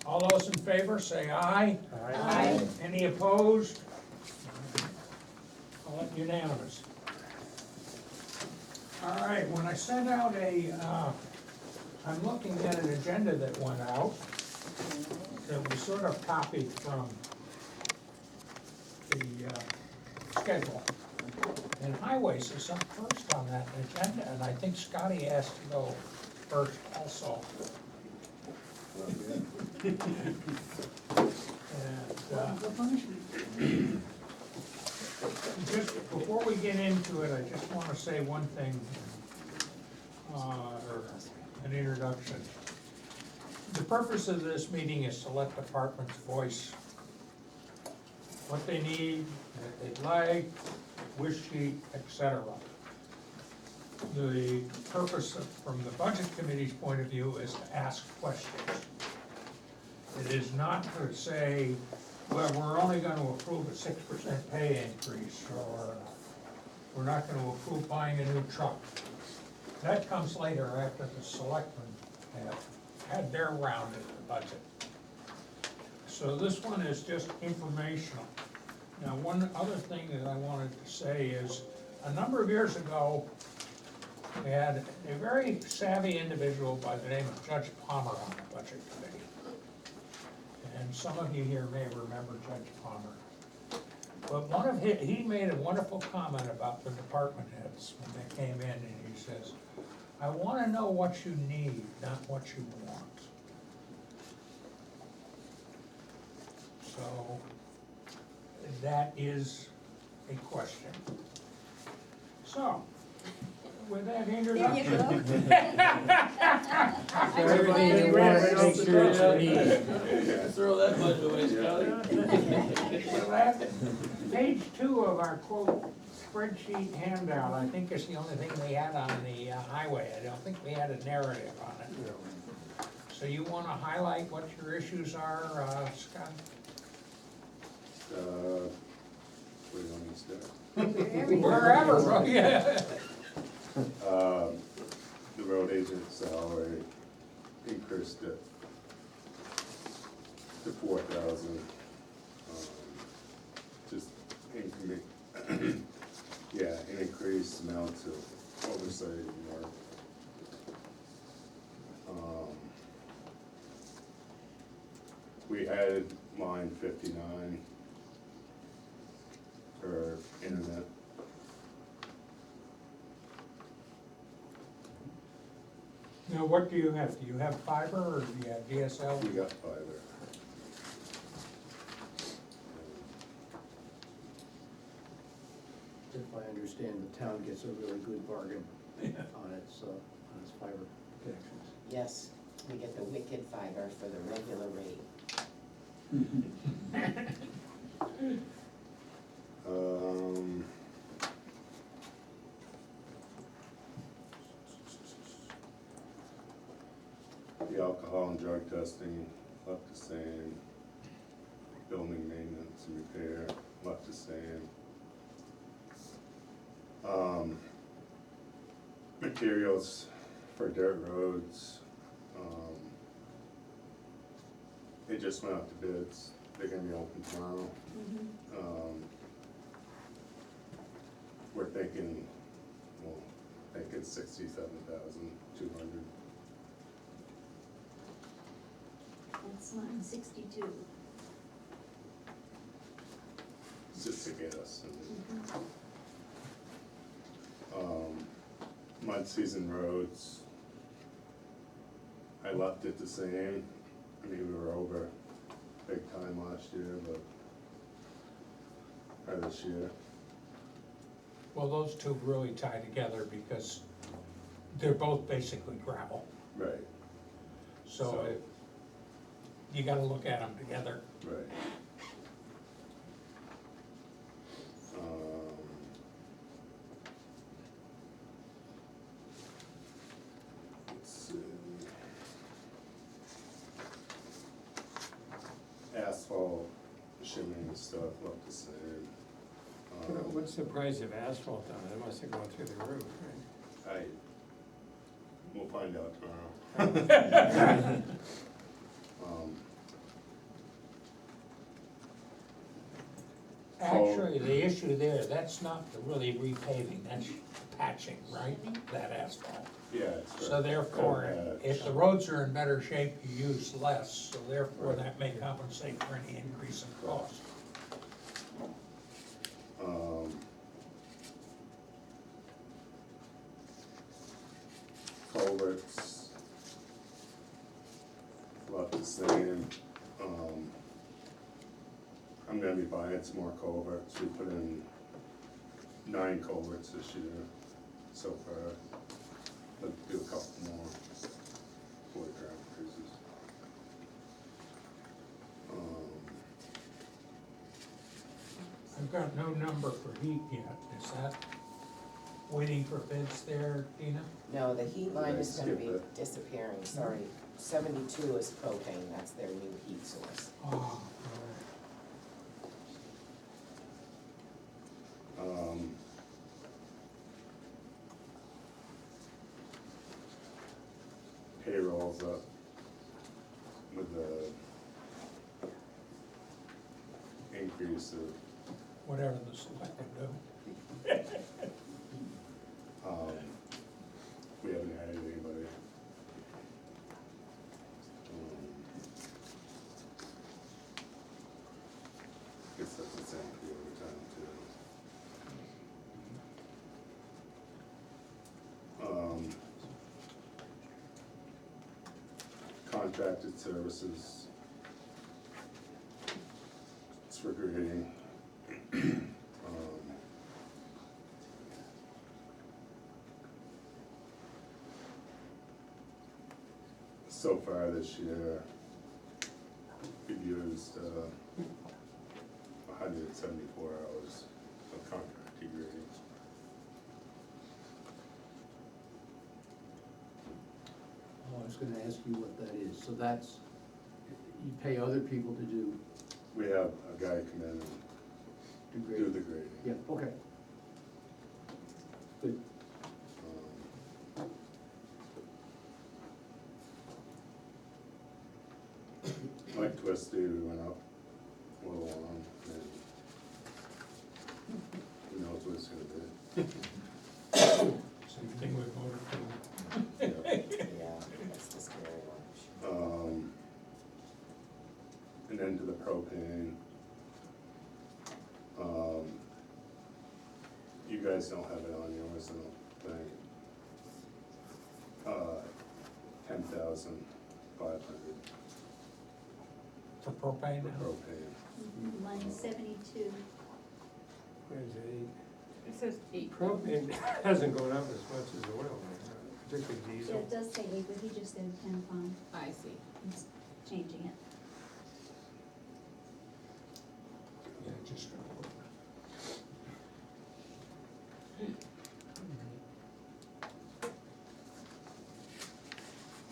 All those in favor, say aye. Aye. Any opposed? Unanimous. All right, when I sent out I'm looking at an agenda that went out, that we sort of copied from the schedule. And highways is up first on that agenda, and I think Scotty asked to go first also. And, just before we get into it, I just want to say one thing, or an introduction. The purpose of this meeting is to let departments voice what they need, what they'd like, wish sheet, etc. The purpose from the budget committee's point of view is to ask questions. It is not to say, well, we're only gonna approve a 6% pay increase, or we're not gonna approve buying a new truck. That comes later after the selectmen have had their round at the budget. So this one is just informational. Now, one other thing that I wanted to say is, a number of years ago, we had a very savvy individual by the name of Judge Palmer on the budget committee. And some of you here may remember Judge Palmer. But he made a wonderful comment about the department heads when they came in, and he says, I wanna know what you need, not what you want. So, that is a question. So, with that introduction. Everything you want to make sure it's neat. Throw that much away, Scotty. With that, page 2 of our quote spreadsheet handout, I think is the only thing we had on the highway. I don't think we had a narrative on it. So you wanna highlight what your issues are, Scott? Where do you want me to start? Wherever, bro, yeah. The road agent salary increased it to 4,000. Just yeah, an increased amount to oversight work. We added line 59 for internet. Now, what do you have? Do you have fiber or do you have DSL? We got fiber. If I understand, the town gets a really good bargain on its fiber connections. Yes, we get the wicked fiber for the regular rate. The alcohol and drug testing left the same. Building maintenance and repair left the same. Materials for dirt roads, it just went out to bids. They're gonna be open tomorrow. We're thinking 67,200. That's line 62. Just to get us. Mud season roads, I left it the same. I mean, we were over big time last year, or this year. Well, those two really tie together because they're both basically gravel. Right, So you gotta look at them together. right. Let's see. Asphalt, shimming and stuff left the same. What's the price of asphalt on it? It must have gone through the roof, right? We'll find out tomorrow. Actually, the issue there, that's not really repaving, that's patching, right? That asphalt. Yeah, it's. So therefore, patch. if the roads are in better shape, you use less, so therefore that may compensate for any increase in cost. Culverts, about the same. I'm gonna be buying some more culverts, we put in 9 culverts this year so far. Let's do a couple more for the ground creases. I've got no number for heat yet, is that waiting for bids there, Dina? No, the heat line is gonna be Skip it. disappearing, sorry. 72 is propane, that's their new heat source. Oh, Payrolls up with the increase of, whatever the selectmen do. we haven't added anybody. Guess that's the same for the overtime too. Contracted services. It's for grading. So far this year, we've used 174 hours of contracted grading. Oh, I was gonna ask you what that is, so that's, you pay other people to do We have a guy come in and do grading? the grading. Yeah, okay. Good. Mike Twisty, we went up a little on, and who knows what it's gonna be. Same thing with motor fuel. Yeah, that's the scary one. And then to the propane. You guys don't have it on yours, I don't think. 10,500 For propane for now? propane. Line 72. Where's the It says 8. propane hasn't gone up as much as oil, particularly Yeah, diesel. it does say 8, but he just said 10 pound. I see. He's changing it. Yeah, just gonna put.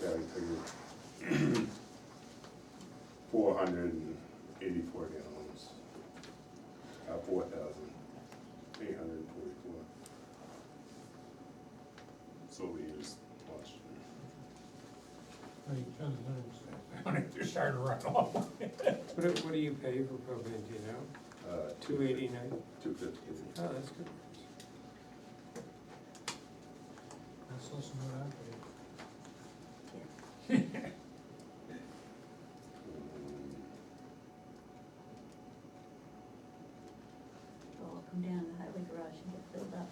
Yeah, we figured 484 gallons, 4,844. So we used last year. They're starting to run off. What do you pay for propane, do you know? 289? 250. Oh, that's good. Let's listen to what I It'll all come down to the highway garage and get filled up.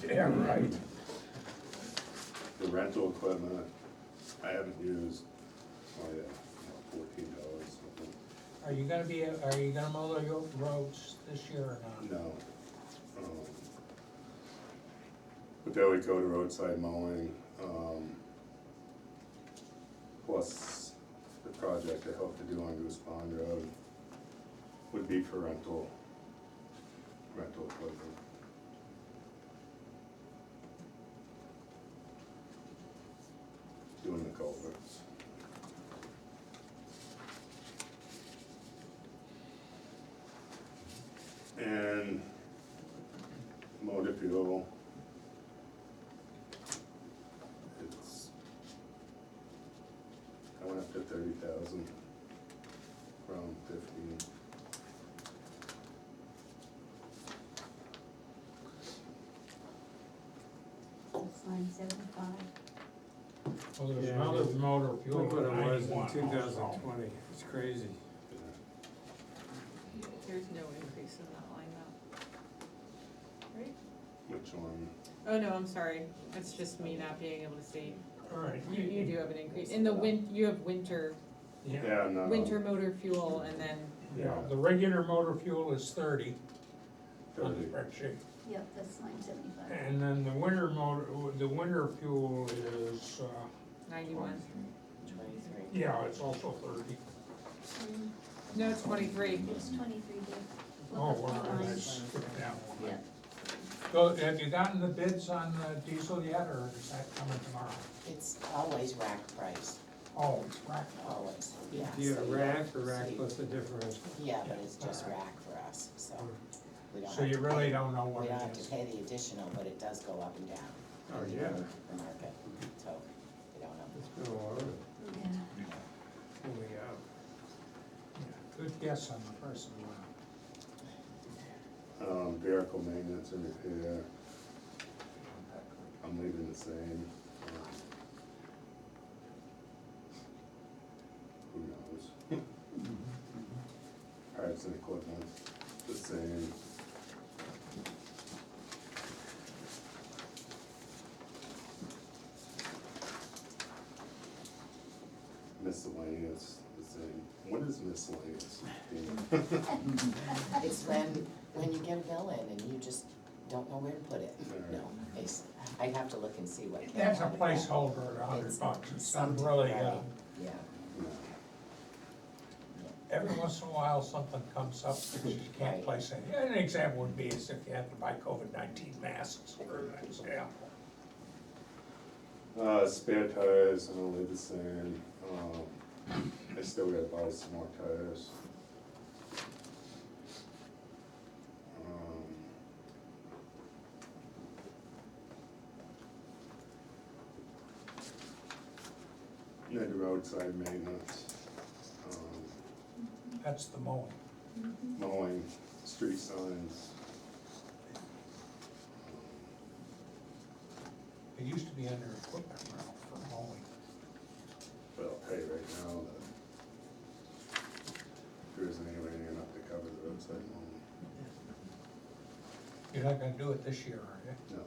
paid. Yeah, right. The rental equipment, I haven't used, $14 something. Are you gonna mow the roads this year or not? No. But there we go to roadside mowing, plus the project I hope to do on Goose Pond Road would be for rental equipment. Doing the culverts. And motor fuel. It's, I went up to 30,000 from 15. $975. Well, there's Yeah, another it- motor fuel Look what at it was in 91 two thousand also. twenty, it's crazy. There's no increase in that line though. Right? Which one? Oh, no, I'm sorry, that's just me not being able to see. All right. You do have an increase, in the you have winter, Yeah, No. winter motor fuel and then, yeah, the regular motor fuel is 30 on the 30. spreadsheet. Yep, that's $975. And then the winter fuel is, 91. 23. yeah, it's also 30. No, it's 23. It's 23, Dave. Look Oh, up well, the lines. I skipped down one. Yeah. So have you gotten the bids on diesel yet, or is that coming tomorrow? It's always rack price, Oh, it's rack. always, yeah. Do you so have don't rack or rack see- plus the differential? Yeah, but it's just rack for us, so we don't So have you to really pay- don't know what We it don't have to is. pay the additional, but it does go up and down. Oh, depending yeah. on the market, so we don't know. It's been all over, Yeah. holy out. Yeah, good guess on the first one. Vehicle maintenance and repair, I'm leaving the same. Who knows? Parts and equipment, the same. Miscellaneous, the same. What is miscellaneous? It's when you get a bill in and you just don't know where to put it. No, it's, I have to look and see what. came That's a out of that. placeholder at It's $100, it's not something, really, right, Yeah, every once in a while, something comes up because you can't Right. place it. An example would be is if you had to buy COVID-19 masks, for example. Spare tires, I'm only the same. I still gotta buy some more tires. Then roadside maintenance, That's the mowing. mowing, street signs. It used to be under equipment rental for mowing. But I'll tell you right now that there isn't anywhere near enough to cover the roadside mowing. You're not gonna do it this year, are you? No.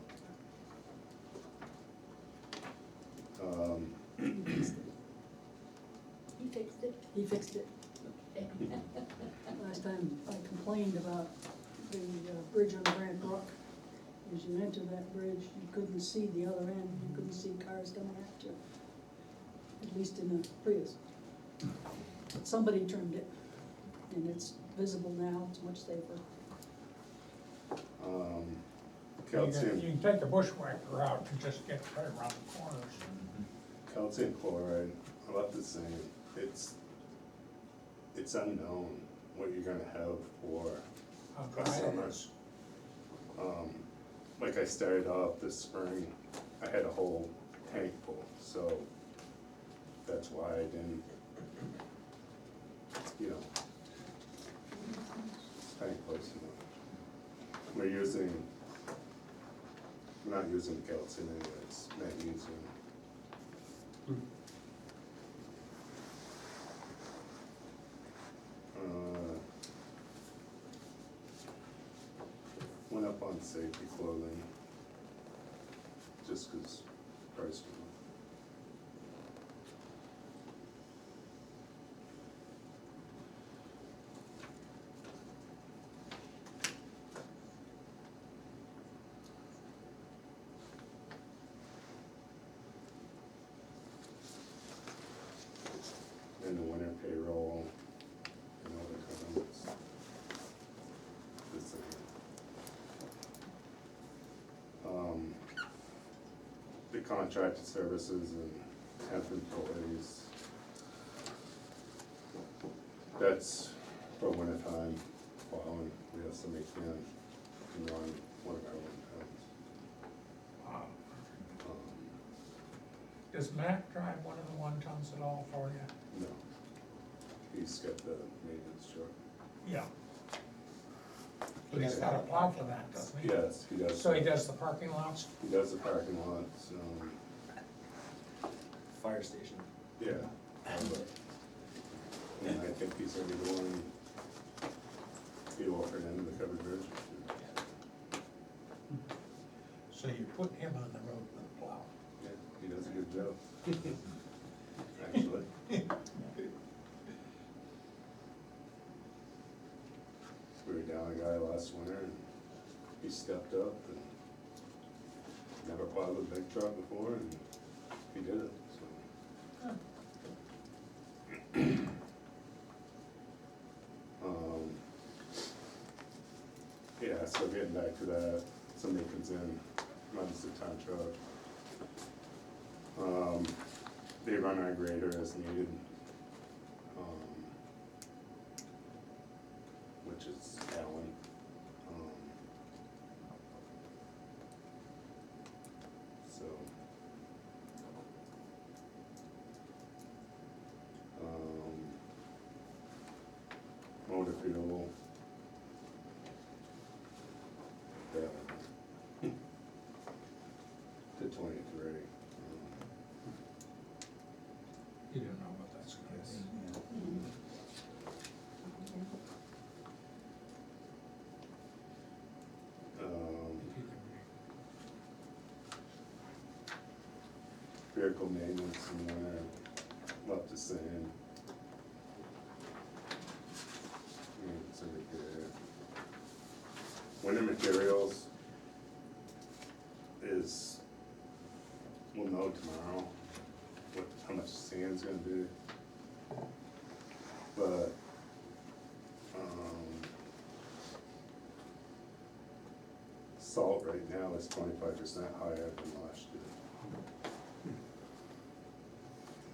He fixed it. He fixed it. Okay. Last time I complained about the bridge on Grant Brook. As you enter that bridge, you couldn't see the other end, you couldn't see cars coming at you, at least in a Prius. But somebody trimmed it, and it's visible now, it's much safer. You Calcium, can take the bushwhacker out and just get right around the corners. calcium chloride, about the same. It's unknown what you're gonna have for How the dry it summer. is. Like I started off this spring, I had a whole tank full, so that's why I didn't, tank placement. We're not using calcium anyway, it's magnesium. Went up on safety clothing, just 'cause price went up. And the winter payroll, and all the comments. The same. The contracted services and temp employees. That's for winter time, plowing, we have somebody can run one of our wind towns. Wow. Does Matt drive one of the one tons at all for you? No, he's got the maintenance truck. Yeah. But he's gotta plow for that, doesn't he? Yes, he does. So he does the parking lots? He does the parking lots, Fire station. yeah. And I think he's already doing the offered end of the covered bridge. So you put him on the road with the plow. Yeah, he does a good job. Actually. We were down a guy last winter and he stepped up and never plowed with a big truck before and he did it, so. Yeah, so getting back to that, somebody comes in, runs the town truck. They run our grader as needed. Which is Alan. So. Motor fuel. To 23. You don't know what that's gonna be. If you can Vehicle maintenance and winter, left the same. It's a repair. Winter materials is, we'll know tomorrow how much sand's gonna be. But, salt right now is 25% higher than last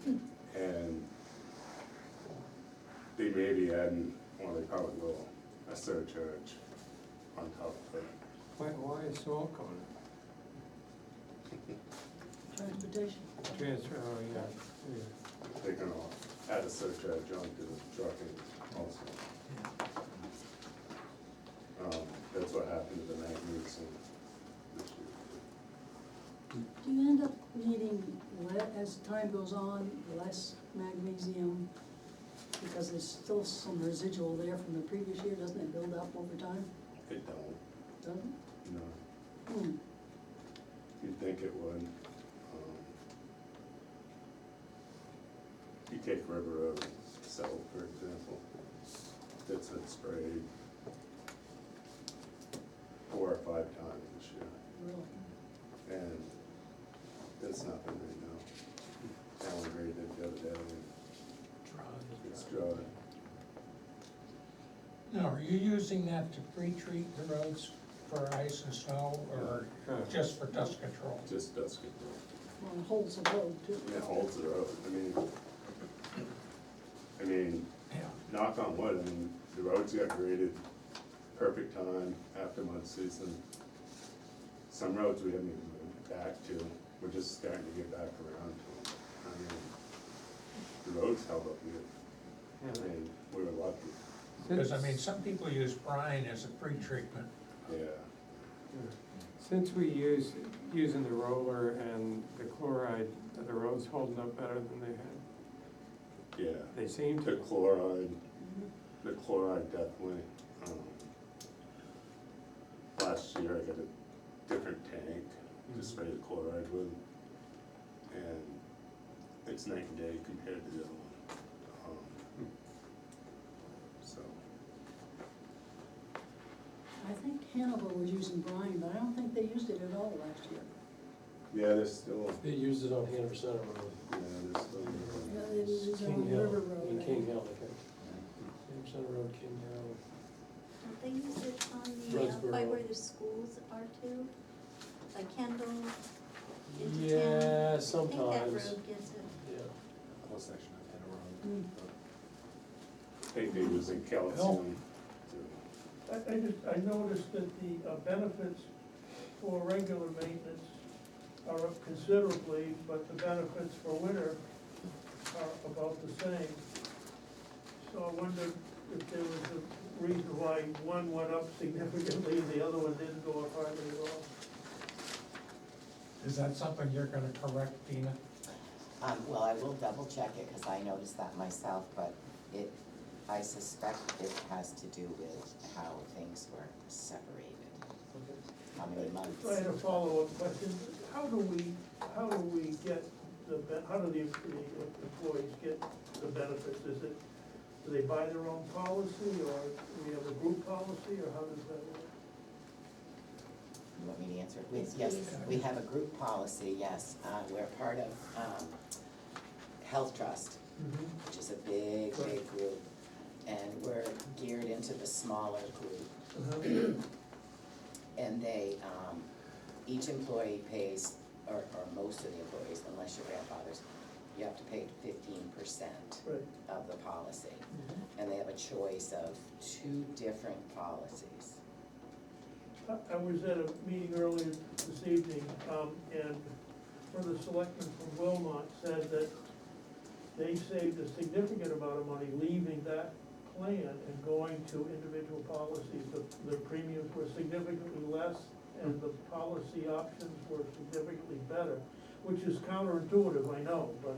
year. And they may be adding, well, they probably will, a surcharge on top of it. Why is salt going Transportation. up? Transfer, oh, yeah, They're gonna add a surcharge onto the trucking also. That's what happened to the magnesium this year. Do you end up needing, as time goes on, less magnesium? Because there's still some residual there from the previous year, doesn't it build up over time? It don't, Doesn't it? no. Hmm. You'd think it would. You take River Road, South, for example, it's been sprayed 4 or 5 times this year, Really? and it's nothing right now. Alan graded it the other day, and it's dry. Now, are you using that to pre-treat the roads for ice and snow, or just for dust control? Just dust control. Well, it holds the road too. It holds the road, I mean, Yeah. knock on wood, the roads got graded perfect time after mud season. Some roads we haven't even moved back to, we're just starting to get back around to them. The roads held up good, we were lucky, Because, some people use brine as a pre-treatment. yeah. Since we using the roller and the chloride, are the roads holding up better than they had? Yeah, They seem the to. chloride definitely. Last year I got a different tank to spray the chloride with, and it's night and day compared to the other one. So, I think Hannibal was using brine, but I don't think they used it at all last year. yeah, there's still, They used it on Hanover Center Road. there's still. Yeah, they used it King on Hill, River Road. in I King think. Hill, okay. Hanover Center Road, King Hill. Don't they use it on the, Roseboro. by where the schools are too? Like Kendall, into town? Yeah, I think that sometimes. road gets it. Yeah. Whole section of Hanover Road. Hmm. I think they was in calcium too. I noticed that the benefits for regular maintenance are up considerably, but the benefits for winter are about the same. So I wondered if there was a reason why one went up significantly and the other one didn't go up hardly at all. Is that something you're gonna correct, Dina? Well, I will double check it, cause I noticed that myself, but I suspect it has to do with how things were separated, how many months. I had a follow-up question. How do we get how do the employees get the benefits? Do they buy their own policy, or do we have a group policy, or how does that work? You want me to answer it? Yes, Yes, please. we have a group policy, yes. We're part of Health Trust, which is a big, big group. And we're geared into the smaller group. And they, each employee pays, or most of the employees, unless your grandfather's, you have to pay 15% Right. of the policy. And they have a choice of 2 different policies. I was at a meeting earlier this evening, and one of the selectmen from Wilmot said that they saved a significant amount of money leaving that plan and going to individual policies. The premiums were significantly less, and the policy options were significantly better, which is counterintuitive, I know, but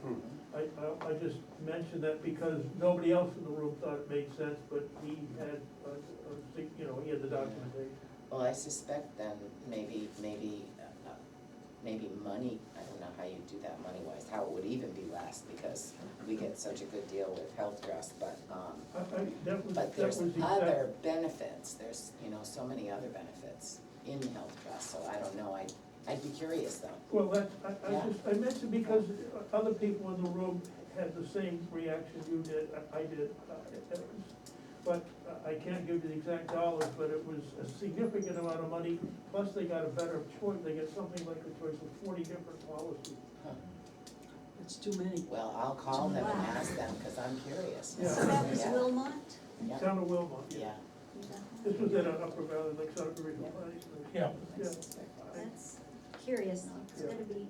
I just mentioned that because nobody else in the room thought it made sense, but he had, he had the documentation. Well, I suspect then maybe money, I don't know how you do that money-wise, how it would even be less, because we get such a good deal with Health Trust, but there's other benefits, there's, so many other benefits in Health Trust, so I don't know, I'd be curious though. Well, I mentioned because other people in the room had the same reaction you did, I did. But I can't give you the exact dollars, but it was a significant amount of money, plus they got a better choice, they get something like a choice of 40 different policies. It's too many. Well, I'll call them and Wow. ask them, cause I'm curious. Yeah. So that was Yeah. Wilmot? Yeah. Town of Wilmot, Yeah. This was at an Upper Valley, like Sutter Regional Planning Commission. Yeah. I Yeah. suspect. That's curious, it's Yeah. gonna be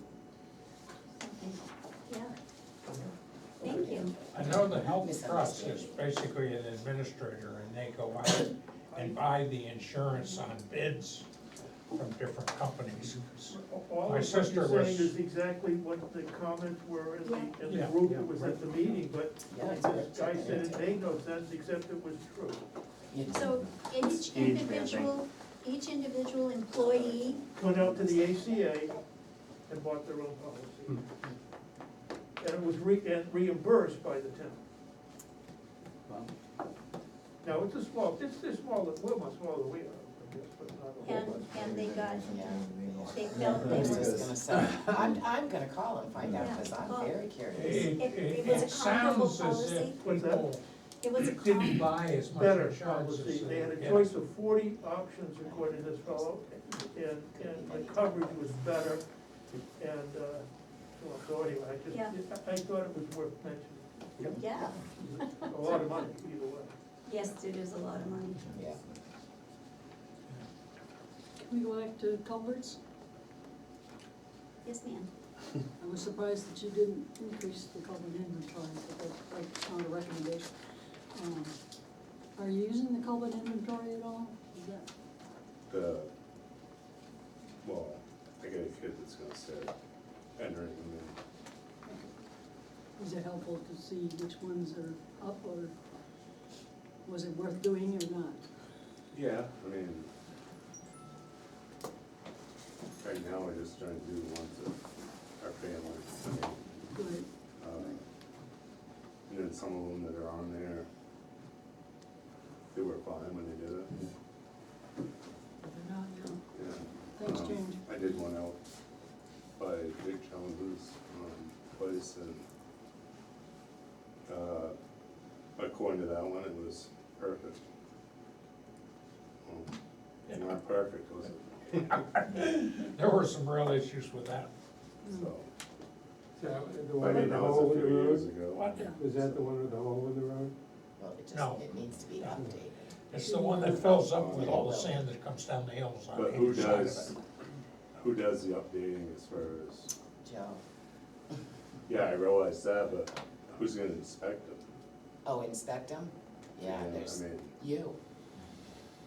something, yeah. Thank you. I know the Health Trust is basically an administrator, and they go out and buy the insurance on bids from different companies. All My of what sister you're saying was- is exactly what the comments were in the Yeah. group Yeah. that was at the meeting, but Yeah, it's this worth guy checking said it into. made no sense, except it was true. So each individual employee, Went out to the ACA and bought their own policy. And it was reimbursed by the town. Well, Now, it's small, we're much smaller than we are, I guess, but not a whole lot. and they got, Yeah. they felt I they was were, just gonna say, I'm gonna call and find out, Yeah. cause I'm Well, very curious. It was a It comparable sounds as if What's that? people it was a didn't buy as much Better insurance as policy, they had a yeah. choice of 40 options according to this fellow, and the coverage was better, and, so anyway, Yeah. I thought it was worth mentioning. yeah, A lot of money, either way. yes, it is a lot of money. Yeah. Can we go back to culverts? Yes, ma'am. I was surprised that you didn't increase the culvert inventory, but that's not a recommendation. Are you using the culvert inventory at all? Is that, Well, I got a kid that's gonna start entering them is it helpful to see which ones are up, or was it worth doing or not? in. Yeah, I mean, right now, we're just trying to do the ones that are family. I mean, Good. and then some of them that are on there, they were fine when they did it. They're not, you know. Yeah. Things change. I did one out by Big Jones's, place, and, according to that one, it was perfect. Not perfect, was it? There were some real issues with that. So, The I one with mean, the that was hole a in the few years road? ago. What? Was that the one with the hole in the road? Well, it No. just, it needs to be updated. It's the one that fills up with all the sand that comes down the hills on But who each side of does, it. who does the updating as far as, Joe, yeah, I realize that, but who's gonna inspect it? oh, inspect them? Yeah, I there's mean, you.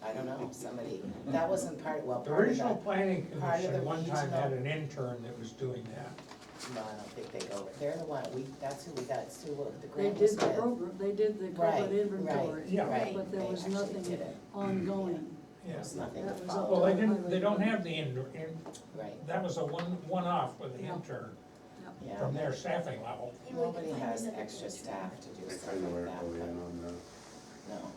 I don't know, somebody, that wasn't part, well, The part of regional that, planning part of the commission one time had regional- an intern that was doing that. no, I don't think they go, they're the one, that's who we got, Sue, the They grant did was the with. program, they did the Right, covered inventory. right, Yeah. right, But there they was actually nothing did it. ongoing. Yeah. There's nothing to That was follow. up Well, to- they don't have the Right, that was a one-off with the Yeah. intern yeah. from their staffing level. Nobody has extra staff to do I stuff kinda like work that, fully but in on that. no,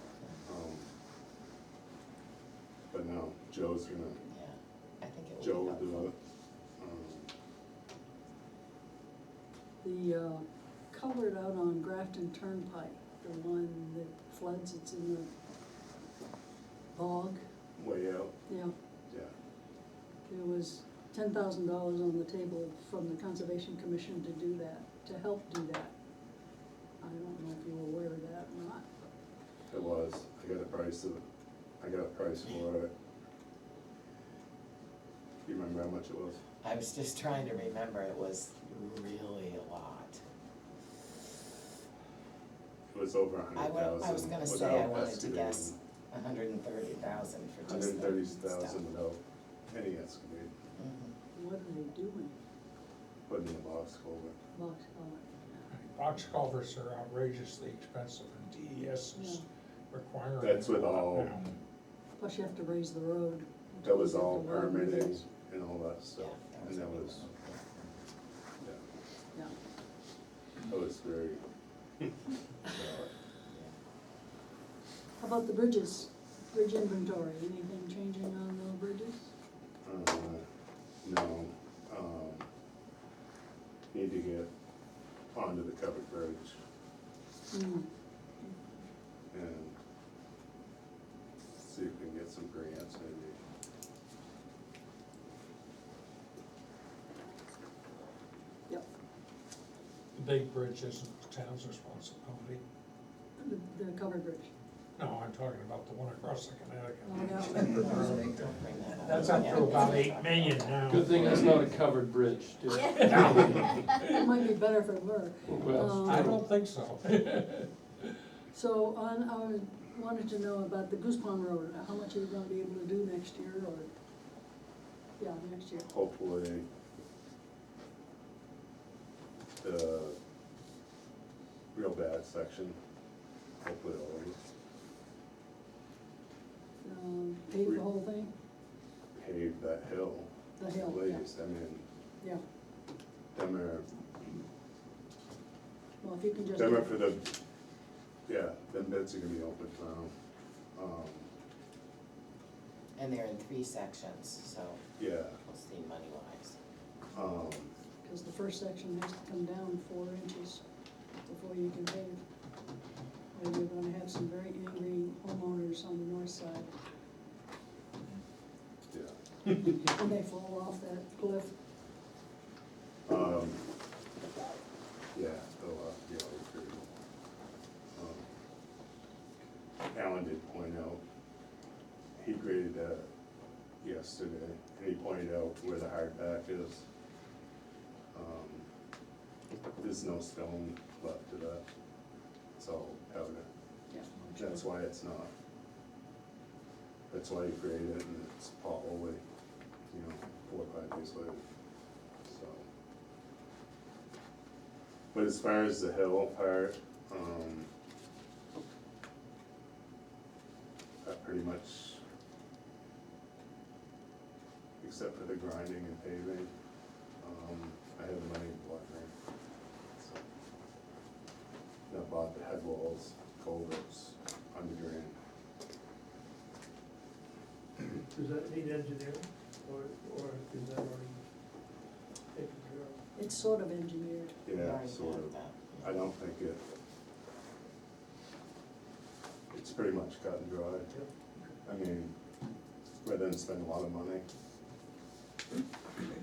But no, Joe's gonna, yeah, I think it Joe would will be do helpful. it. The culvert out on Grafton Turnpike, the one that floods, it's in the bog, Way out, yeah. yeah. There was $10,000 on the table from the Conservation Commission to do that, to help do that. I don't know if you were aware of that or not. It was, I got a price for it. You remember how much it was? I was just trying to remember, it was really a lot. It was over a hundred thousand. I was gonna say, I wanted to guess 130,000 for just the 130,000 stuff. without any excavating, Mhm. What are they doing? putting in a box culvert. Box culvert. Box culverts are outrageously expensive and DES is requiring. That's with a lot all- now. Plus you have to raise the road. That was You have all to widen the permitting roads. and all that stuff, Yeah, and that a big was, one. yeah, Yeah. that was very. How about the bridges, bridge inventory, anything changing on the bridges? No, need to get onto the covered bridge Hmm. and see if we can get some grants maybe. Yep, The big bridge isn't the town's responsibility. the covered bridge. No, I'm talking about the one across the Connecticut. Oh, that one. Don't bring that up. That's up to Yeah. about 8 million now. Good thing that's not a covered bridge, too. It might be better if it were. Well, I don't think so. So I wanted to know about the Goose Pond Road, how much are you gonna be able to do next year, or, yeah, next year? Hopefully, the real bad section, hopefully all of it. Pave the whole thing? Pave that hill. The hill, At yeah. least, I mean, Yeah, them are well, if you can just. Them are for the, yeah, them bits are gonna be open now. And they're in 3 sections, so Yeah, we'll see money-wise. Because the first section has to come down 4 inches before you can pave. Or you're gonna have some very angry homeowners on the north side, yeah. when they fall off that cliff. Yeah, they'll, yeah, they're pretty. Alan did point out, he graded that yesterday, and he pointed out where the hard pack is. There's no stone left to that, it's all powder. Yeah. That's why it's not. That's why you grade it and it's potholy, 4 or 5 days later, so. But as far as the hill part, I pretty much, except for the grinding and paving, I have the money to block it. So, and I bought the head walls, culverts, underground. Does that need engineering, or is that already taken care of? It's sort of engineered. We Yeah, already sort have of. that. I don't think it's pretty much cut and dry. I mean, rather than spend a lot of money.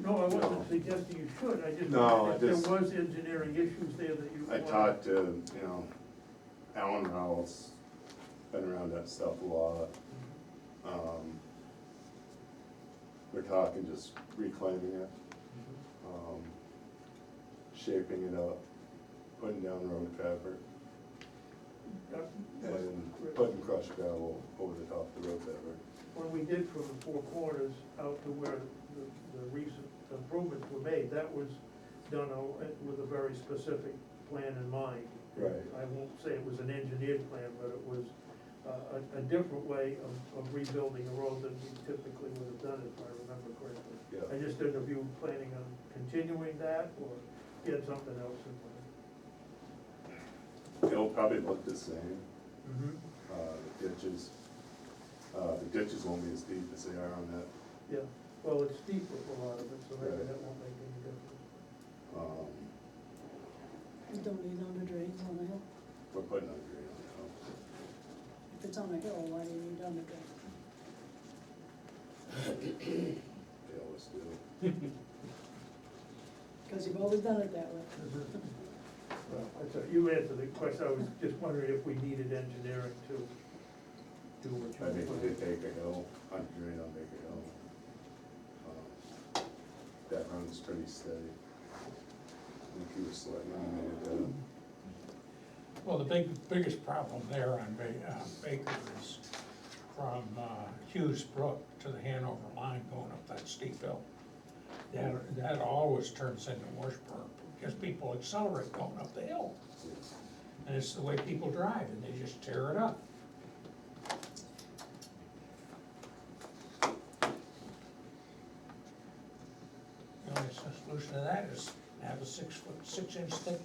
No, I wasn't suggesting you should, I just No, wondered I if just- there was engineering issues there that you I wanted. talked to, Alan Rowell's been around that stuff a lot. We're talking just reclaiming it, shaping it up, putting down road fabric. That's And- great. gravel over the top of the road ever. When we did from the four corners out to where the recent improvements were made, that was done with a very specific plan in mind. Right. I won't say it was an engineered plan, but it was a different way of rebuilding a road than we typically would have done it, if I remember correctly. Yeah. I just didn't know if you were planning on continuing that, or you had something else in mind. It'll probably look the same, Mm-hmm. the ditches won't be as deep as they are on that. Yeah, well, it's steep with a lot of it, so maybe Right. that won't make any difference. You don't need under drains on a hill. We're putting on green on it. If it's on a hill, why do you need under drains? They always do. Because you've always done it that way. Well, that's all- you answered the question, I was just wondering if we needed engineering to do what you I think we were did planning. Baker Hill, on green on Baker Hill. That runs pretty steady. I think he was slightly made it, Well, the biggest problem there on Baker is from Hughes Brook to the Hanover line going up that steep hill. That always turns into Washburn, because people accelerate going up the hill. And it's the way people drive, and they just tear it up. The only solution to that is have a 6-inch thick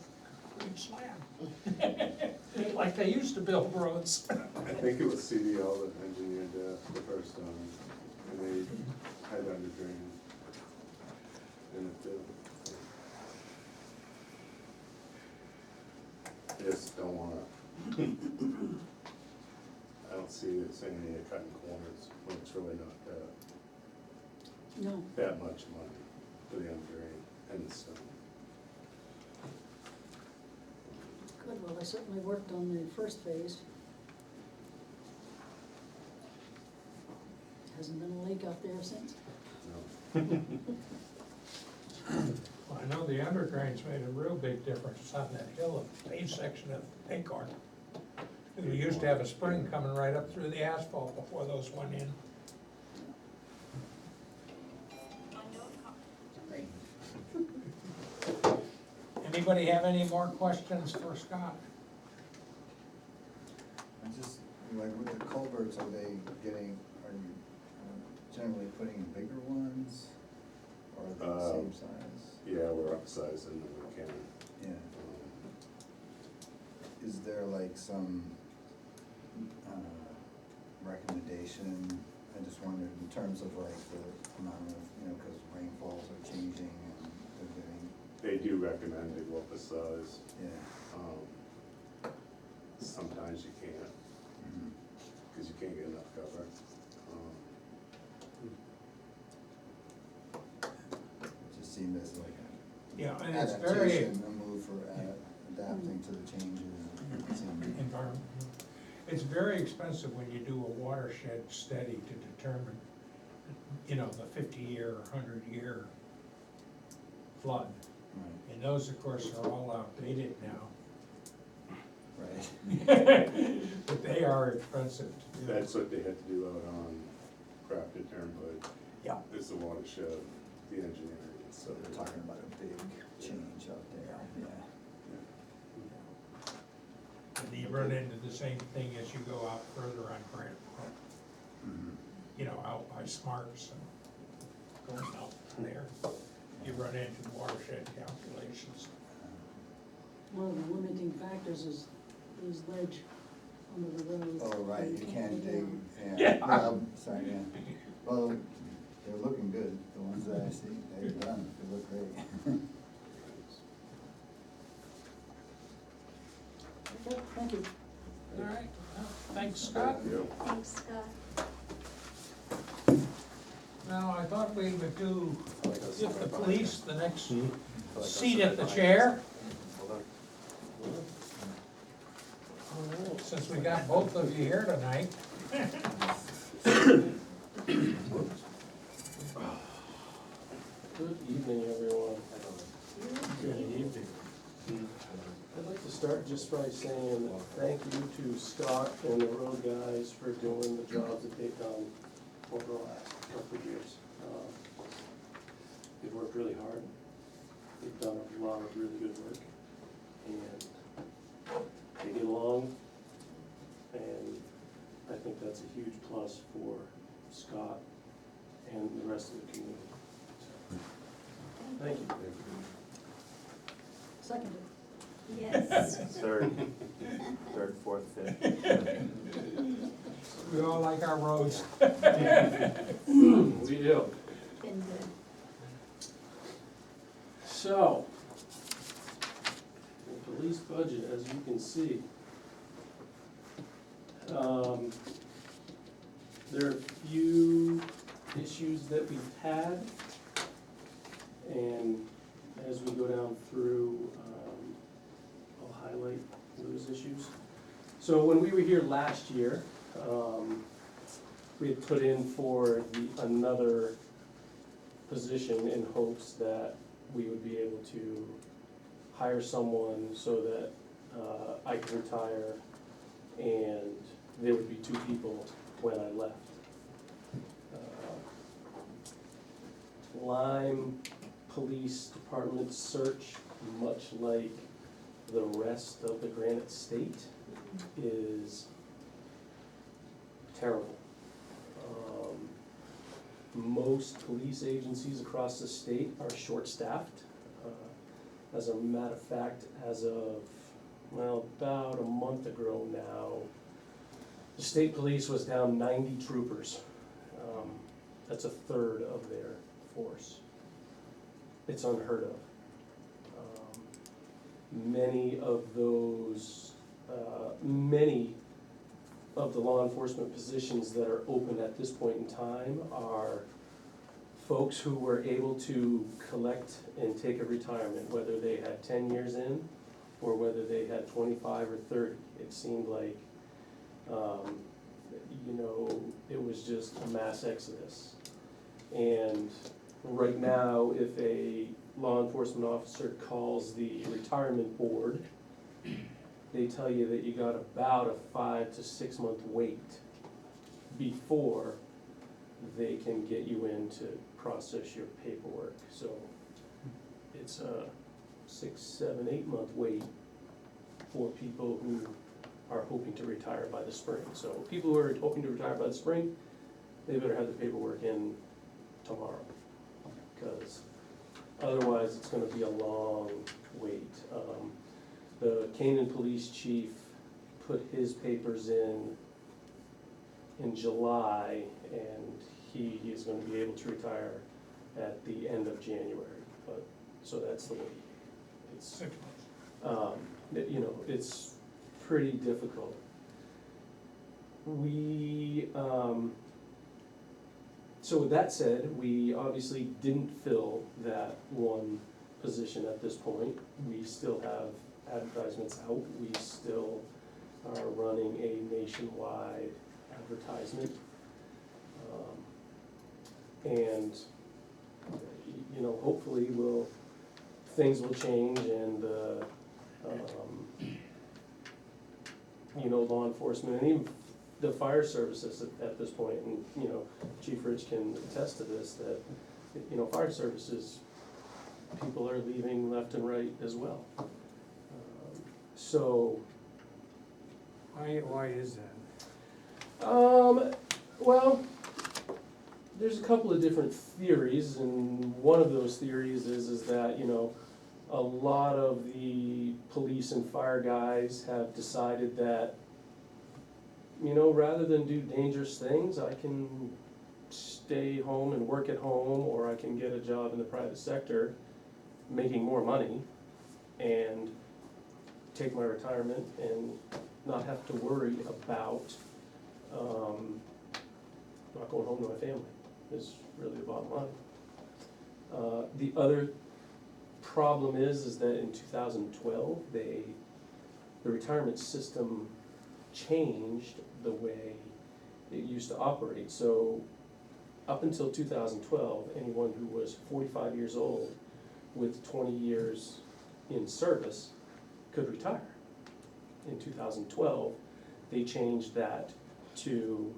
concrete slab. Like they used to build roads. I think it was CDL that engineered the first time, and they had under drain in it too. I just don't wanna, I don't see it saying any cutting corners, when it's really not No, that much money for the under drain and the stone. good, well, I certainly worked on the first phase. Hasn't been a leak out there since. No. Well, I know the under drains made a real big difference on that hill, the paved section of Acorn. We used to have a spring coming right up through the asphalt before those went in. Anybody have any more questions for Scott? I just, like with the culverts, are you generally putting in bigger ones? Or are they the same size? Yeah, we're upsizing when we can. Yeah, is there like some, recommendation? I just wondered in terms of like the amount of, cause rainfalls are changing and they're getting, They do recommend to go up a size. yeah. Sometimes you can't, Mhm. cause you can't get enough cover. It just seemed as like an Yeah, and it's very adaptation, a move for adapting to the changes. It seemed- environment. It's very expensive when you do a watershed study to determine, the 50-year, 100-year flood. Right, And those, of course, are all outdated now. right. But they are expensive to do. That's what they had to do out on Crafted Turnpike. Yeah. It's the watershed, the engineering and So stuff. they're talking about a big change out there, yeah. And you run into the same thing as you go out further on Grant Brook, Mhm. out by Smarts and going out there. You run into watershed calculations. One of the limiting factors is ledge under the road. Oh, right, you can't dig, down. yeah. No, sorry, yeah. Well, they're looking good, the ones that I see, they're done, they look great. Okay, thank you. All right, well, thanks, Scott. Thank you. Thanks, Scott. Now, I thought we would give the police the next Hmm? seat at the chair, since we got both of you here tonight. Good evening, everyone. Good evening. I'd like to start start just by saying thank you to Scott and the road guys for doing the jobs that they've done over the last couple of years. They've worked really hard. They've done a lot of really good work. And they get along. And I think that's a huge plus for Scott and the rest of the community. So, thank you. Seconded. Yes. Third, fourth, fifth. We all like our roads. We do. Been good. So, the police budget, as you can see, there are a few issues that we've had, and as we go down through, I'll highlight those issues. So when we were here last year, we had put in for another position in hopes that we would be able to hire someone so that I could retire and there would be two people when I left. Lyme Police Department search, much like the rest of the Granite State, is terrible. Most police agencies across the state are short-staffed. As a matter of fact, as of, well, about a month ago now, the state police was down 90 troopers. That's a third of their force. It's unheard of. Many of those, many of the law enforcement positions that are open at this point in time are folks who were able to collect and take a retirement, whether they had 10 years in or whether they had 25 or 30. It seemed like, it was just a mass exodus. And right now, if a law enforcement officer calls the retirement board, they tell you that you got about a 5 to 6 month wait before they can get you in to process your paperwork. So it's a 6, 7, 8 month wait for people who are hoping to retire by the spring. So people who are hoping to retire by the spring, they better have the paperwork in tomorrow, because otherwise it's gonna be a long wait. The Canaan Police Chief put his papers in July, and he is gonna be able to retire at the end of January, but, so that's the wait. It's, 6 months. It's pretty difficult. So with that said, we obviously didn't fill that one position at this point. We still have advertisements out. We still are running a nationwide advertisement. And, hopefully things will change and, law enforcement and even the fire services at this point, and, Chief Rich can attest to this, that, fire services, people are leaving left and right as well. So, Why is that? well, there's a couple of different theories, and one of those theories is that, a lot of the police and fire guys have decided that, rather than do dangerous things, I can stay home and work at home, or I can get a job in the private sector, making more money, and take my retirement and not have to worry about not going home to my family, is really the bottom line. The other problem is that in 2012, the retirement system changed the way it used to operate. So up until 2012, anyone who was 45 years old with 20 years in service could retire. in 2012, they changed that to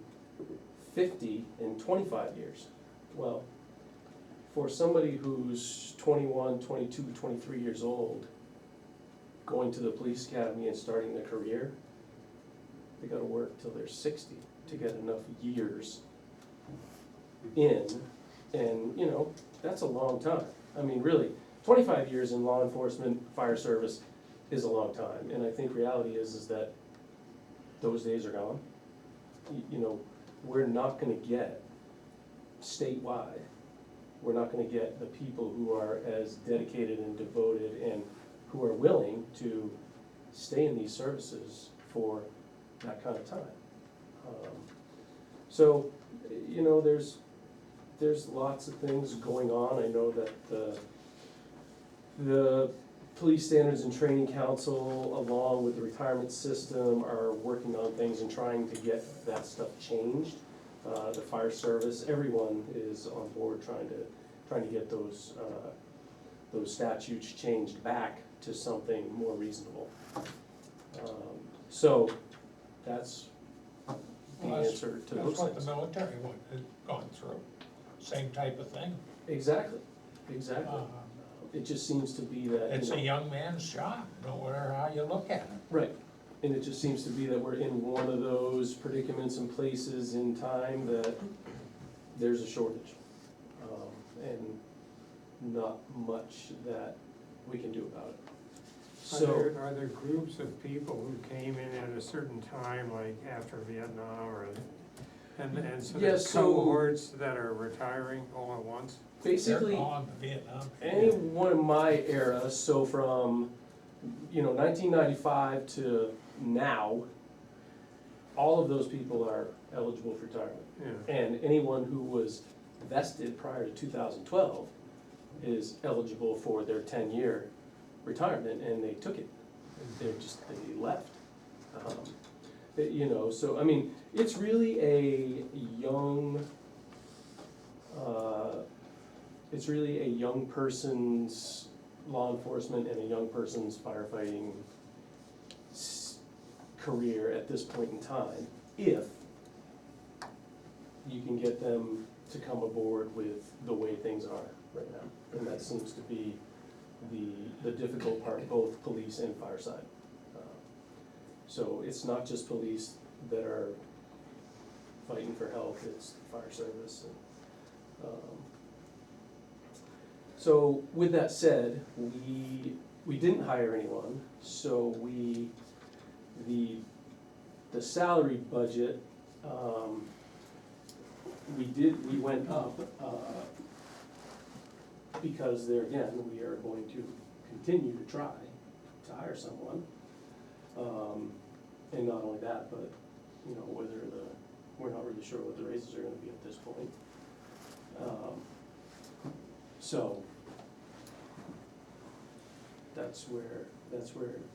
50 in 25 years. Well, for somebody who's 21, 22, 23 years old, going to the police academy and starting their career, they gotta work till they're 60 to get enough years in, and, you know, that's a long time. I mean, really, 25 years in law enforcement, fire service is a long time, and I think reality is that those days are gone. You know, we're not gonna get statewide, we're not gonna get the people who are as dedicated and devoted and who are willing to stay in these services for that kind of time. So, you know, there's lots of things going on. I know that the Police Standards and Training Council, along with the retirement system, are working on things and trying to get that stuff changed. The fire service, everyone is on board trying to get those statutes changed back to something more reasonable. So that's the Well, answer to those That's what the things. military has gone through, same type of thing. Exactly, exactly. Uh, It just seems to be that, It's you a know, young man's job, no matter how you look at it. right, and it just seems to be that we're in one of those predicaments and places in time that there's a shortage. And not much that we can do about it. So, Are there groups of people who came in at a certain time, like after Vietnam, or, and so Yeah, there's so- cohorts that are retiring all at once? basically, They're gone to Vietnam. anyone in my era, so from, you know, 1995 to now, all of those people are eligible for retirement. Yeah. And anyone who was vested prior to 2012 is eligible for their 10-year retirement, and they took it. They left. You know, so, I mean, it's really a young, person's law enforcement and a young person's firefighting career at this point in time, if you can get them to come aboard with the way things are right now. And that seems to be the difficult part, both police and fire side. So it's not just police that are fighting for health, it's fire service. And, so with that said, we didn't hire anyone, so the salary budget, we went up, because there again, we are going to continue to try to hire someone. And not only that, but, you know, we're not really sure what the raises are gonna be at this point. So, that's where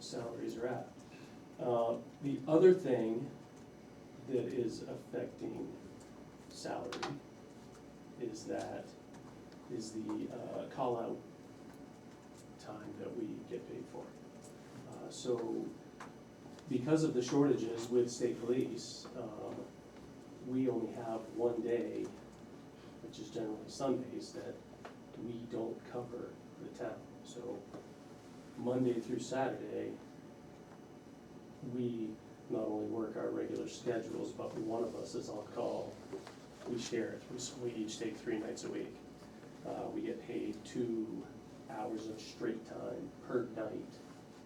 salaries are at. The other thing that is affecting salary is the call-out time that we get paid for. So, because of the shortages with state police, we only have one day, which is generally Sundays, that we don't cover the town. So, Monday through Saturday, we not only work our regular schedules, but one of us is on call. We share it, we each take 3 nights a week. We get paid 2 hours of straight time per night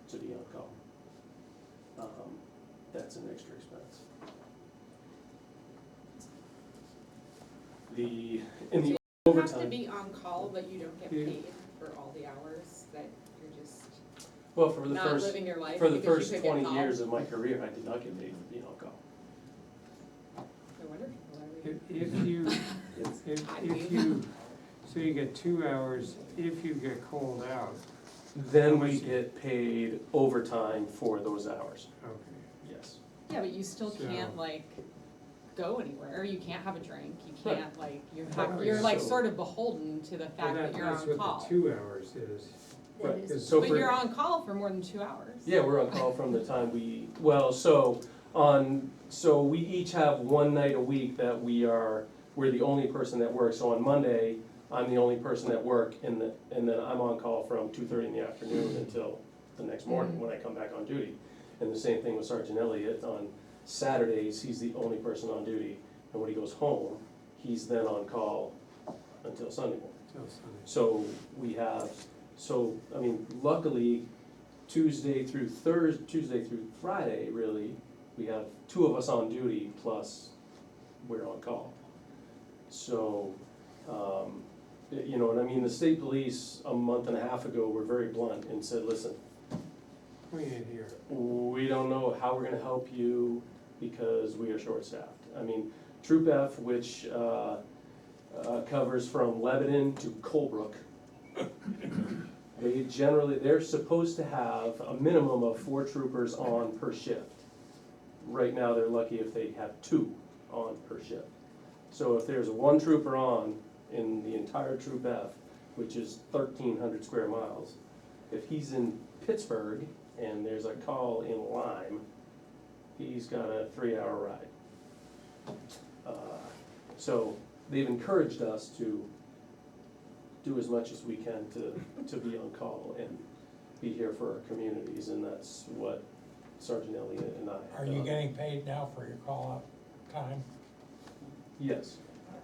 to be on call. That's an extra expense. You overtime. have to be on call, but you don't get Yeah. paid for all the hours that you're just Well, for the not first, living your life for the because you first could get 20 called. years of my career, I did not get paid for being on call. No wonder people are leaving. If you, I if mean- you, so you get 2 hours if you get called out, Then How we much- get paid overtime for those hours, okay. yes. Yeah, but you still So- can't like go anywhere, you can't have a drink, you Right. can't like, Right, you're like so- sort of beholden to the fact that you're That's on what call. the 2 hours is. that Right, is. so But for- you're on call for more than 2 hours. Yeah, we're on call from the time so we each have one night a week that we're the only person that works. So on Monday, I'm the only person at work, and then I'm on call from 2:30 in the afternoon until the next morning when I come back on duty. And the same thing with Sergeant Elliott, on Saturdays, he's the only person on duty, and when he goes home, he's then on call until Sunday morning. Till Sunday. So we have, luckily, Tuesday through Friday, really, we have 2 of us on duty, plus we're on call. So, you know what I mean, the state police a month and a half ago were very blunt and said, listen, We ain't here. we don't know how we're gonna help you because we are short-staffed. I mean, Troop F, which covers from Lebanon to Colebrook, they're supposed to have a minimum of 4 troopers on per shift. Right now, they're lucky if they have 2 on per shift. So if there's 1 trooper on in the entire Troop F, which is 1,300 square miles, if he's in Pittsburgh and there's a call in Lyme, he's got a 3-hour ride. So they've encouraged us to do as much as we can to be on call and be here for our communities, and that's what Sergeant Elliott and I have Are you done. getting paid now for your call-out time? Yes,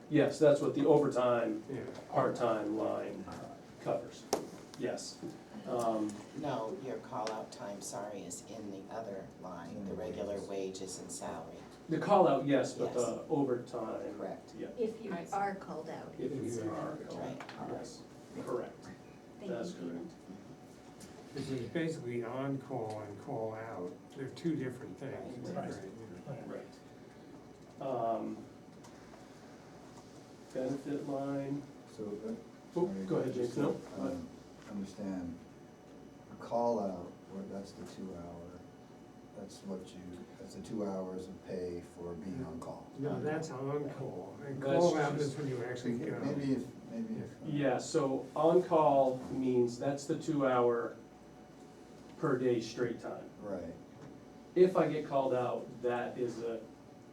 yes, that's what the overtime, Yeah. part-time line covers, yes. No, your call-out time, sorry, is in the other line, the regular wages and salary. The call-out, yes, but Yes. the overtime, Correct. yeah, If you I see. are called out. if you are, Right. yes, correct, Thank you, that's Gina. correct. This is basically on call and call out. They're 2 different things. Right. Right. Benefit line, So, oh, go ahead, James, no? Understand, a call out, that's the 2-hour, that's the 2 hours of pay for being on call. No, that's on call. And That's call out just- is when you actually go. Maybe if. Yeah, so on-call means that's the 2-hour per day straight time. Right, If I get called out, that is a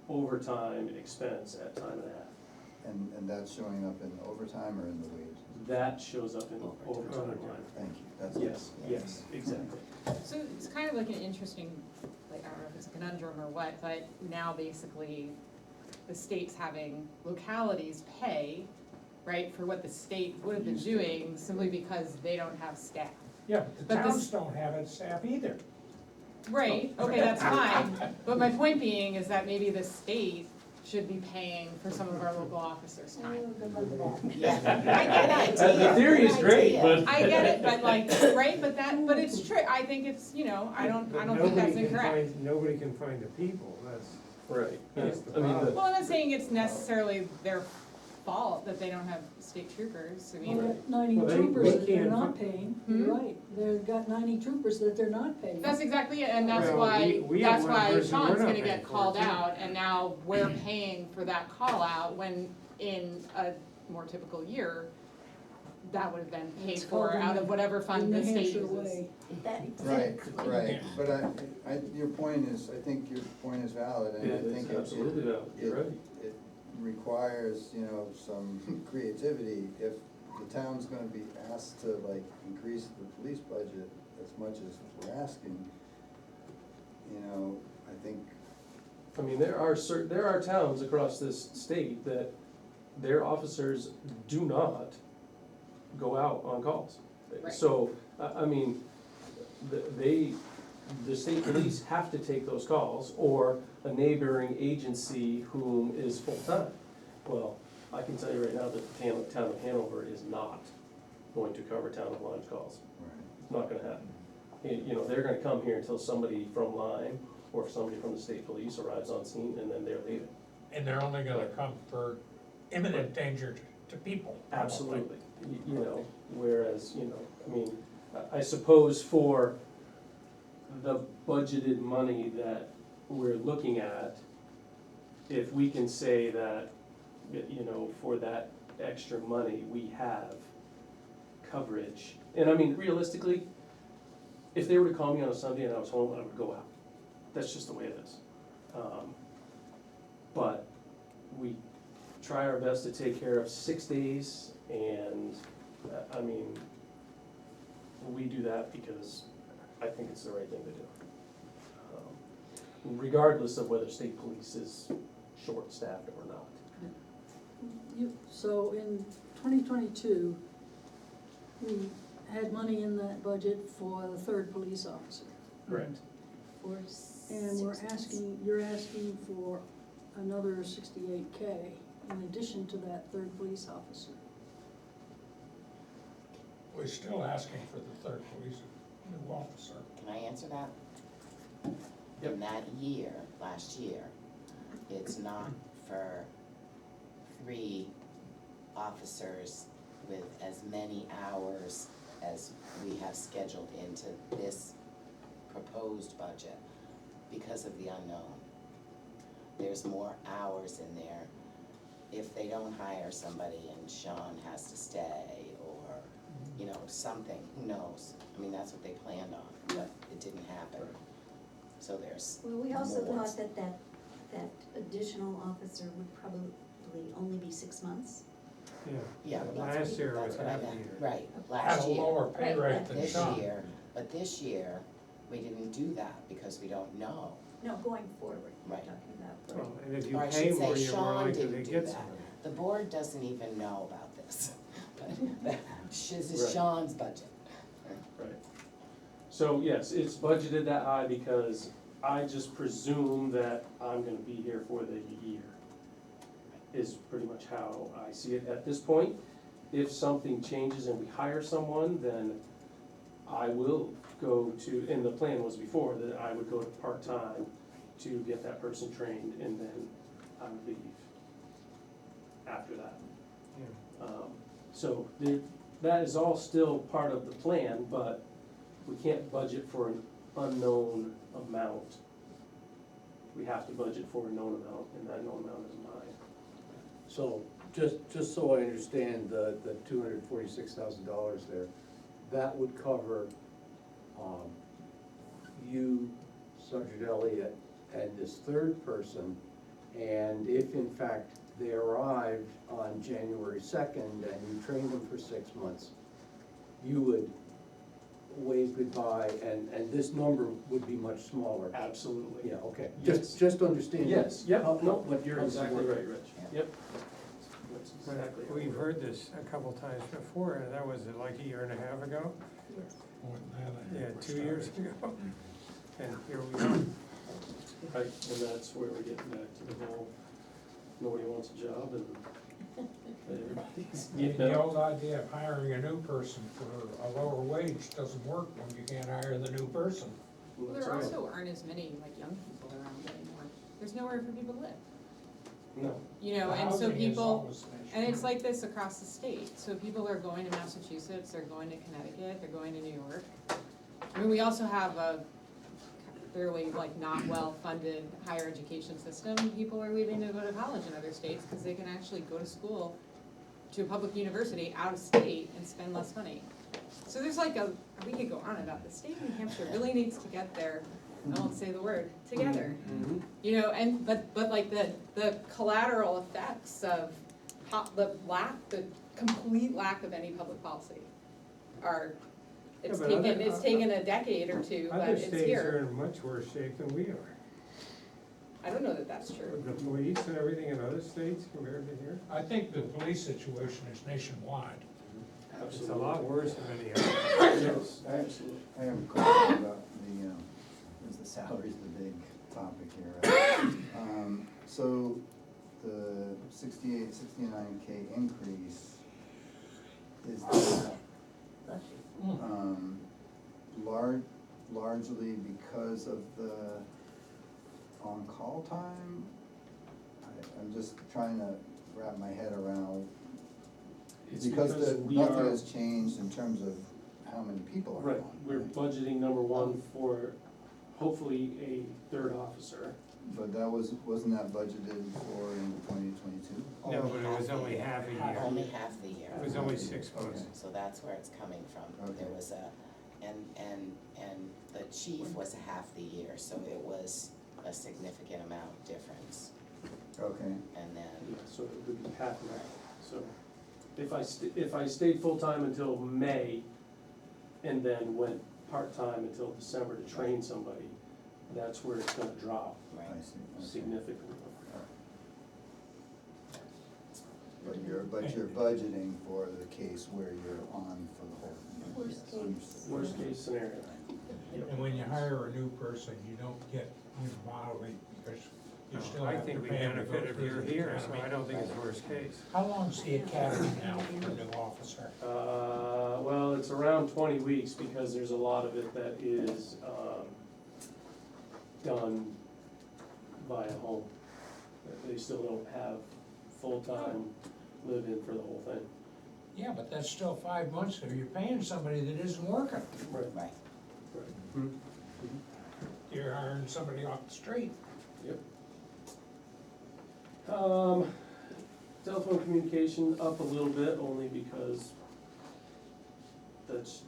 overtime expense at time and a half. and that's showing up in overtime or in the wage? That shows up in the overtime Overtime. line. Thank you, that's. Yes, exactly. So it's kind of like an interesting, like, I don't know if it's a conundrum or what, but now basically the state's having localities pay, right, for what the state would have been doing simply because they don't have staff. Yeah, the But towns this- don't have it staff either. Right, okay, that's fine, but my point being is that maybe the state should be paying for some of our local officers' time. Yeah, I get it. The theory is great, but. I get it, but like, right, but it's true, I think it's, you know, I don't But think nobody that's can incorrect. find- Nobody can find the people, that's. Right, That's the I mean, problem. Well, I'm not saying it's necessarily their fault that they don't have state troopers, I Well, mean, that 90 Well, they troopers that they're can't not fi- paying, Hmm? you're right, they've got 90 troopers that they're not paying. that's exactly it, and that's Well, why, we have that's one why person we're Sean's not gonna paying get for, called too. out, and now we're paying for that call out, when in a more typical year, that would have been paid It's for called out the- of whatever The fund New the state Hampshire uses. way. Right, right, but your point is, I think your point is valid, and I It is think absolutely valid, you're right. it requires, some creativity. If the town's gonna be asked to like increase the police budget as much as we're asking, I think. I mean, there are towns across this state that their officers do not go out on calls. Right. So, I mean, the state police have to take those calls, or a neighboring agency whom is full-time. Well, I can tell you right now that the town of Hanover is not going to cover town of Lyme's calls. It's not gonna happen. They're gonna come here until somebody from Lyme or somebody from the state police arrives on scene, and then they're leaving. And they're only gonna come for imminent danger to people. Absolutely, whereas, I suppose for the budgeted money that we're looking at, if we can say that, for that extra money, we have coverage And I mean, realistically, if they were to call me on a Sunday and I was home, I would go out. That's just the way it is. But we try our best to take care of 6 days, and, I mean, we do that because I think it's the right thing to do. Regardless of whether state police is short-staffed or not. So in 2022, we had money in that budget for the third police officer. Correct. For And we're 6 months. you're asking for another 68K in addition to that third police officer. We're still asking for the third police, new officer. Can I answer that? Yep. In that year, last year, it's not for 3 officers with as many hours as we have scheduled into this proposed budget because of the unknown. There's more hours in there. If they don't hire somebody and Sean has to stay, or, you know, something, who knows? I mean, that's what they planned on, but it didn't happen. So there's Well, we also more. thought that additional officer would probably only be 6 months. Yeah, but that's Last year was what I half a meant. year. Right, At last a year. lower pay Right, rate than This Sean. year, but this year, we didn't do that because we don't know. No, going forward, we're Right. talking about. Well, and if you Or I pay should more, say you're more Sean likely to didn't do get that. somebody. The board doesn't even know about this. But this is Right. Sean's budget. Right. So yes, it's budgeted that high because I just presume that I'm gonna be here for the year. Is pretty much how I see it at this point. If something changes and we hire someone, then I will go to, and the plan was before that I would go to part-time to get that person trained, and then I would leave after that. Yeah. So that is all still part of the plan, but we can't budget for an unknown amount. We have to budget for a known amount, and that known amount is 9. So, just so I understand, the $246,000 there, that would cover, you, Sergeant Elliott, and this third person, and if in fact they arrived on January 2nd and you trained them for 6 months, you would wave goodbye, and this number would be much smaller. Absolutely. Yeah, okay, Yes. just understand. Yes, yep, how- no, what you're how this exactly works. right, Rich. Yep. That's But exactly how it we've works. heard this a couple times before, and that was like a year and a half ago? Yes. More than that, I Yeah, think we 2 years started. ago. And here we are. Right, and that's where we're getting back to the whole, nobody wants a job, and everybody's, The old idea of hiring a new person for a lower wage doesn't work when you can't hire the new person. Well, That's there right. also aren't as many like young people around anymore. There's nowhere for people to live, No, you know, The and so housing is people, always an issue. and it's like this across the state. So people are going to Massachusetts, they're going to Connecticut, they're going to New York. I mean, we also have a fairly like not well-funded higher education system. People are leaving to go to college in other states because they can actually go to school to a public university out of state and spend less money. So there's like we could go on about the state of New Hampshire really needs to get their, I won't say the word, together. Mhm. You know, and, but like the collateral effects of the complete lack of any public policy are, it's Yeah, but taken, it's taken a decade or two, but Other it's states are here. in much worse shape than we are. I don't know that that's true. The police and everything in other states compared to here, I think the police situation is nationwide. it's a lot worse than any other. Yes, I absolutely. I have a question about is the salaries the big topic here, right? So the 69K increase, is that, largely because of the on-call time? I'm just trying to wrap my head around, It's because we nothing are, has changed in terms of how many people are right, on. we're budgeting number one for hopefully a third officer. But wasn't that budgeted for in 22? No, but it was only half a year. Only half the year. It was only 6 months. Okay. So that's where it's coming from. Okay. There was and the chief was half the year, so it was a significant amount difference. Okay, And then, Yeah, so it would be half of that. So if I stayed full-time until May and then went part-time until December to train somebody, that's where it's gonna drop right, I see, okay. significantly. But you're budgeting for the case where you're on for the whole year. Worst Yes, understood. Worst case scenario. And when you hire a new person, you don't get bodily, because you still I have to think we pay them to benefit go if through you're the here, so I academy. don't think it's worst case. How long's the academy now for a new officer? Well, it's around 20 weeks because there's a lot of it that is done via home. They still don't have full-time live-in for the whole thing. Yeah, but that's still 5 months, so you're paying somebody that isn't working. Right. right. Right. You're hiring somebody off the street. Yep. Telephone communication up a little bit, only because that's,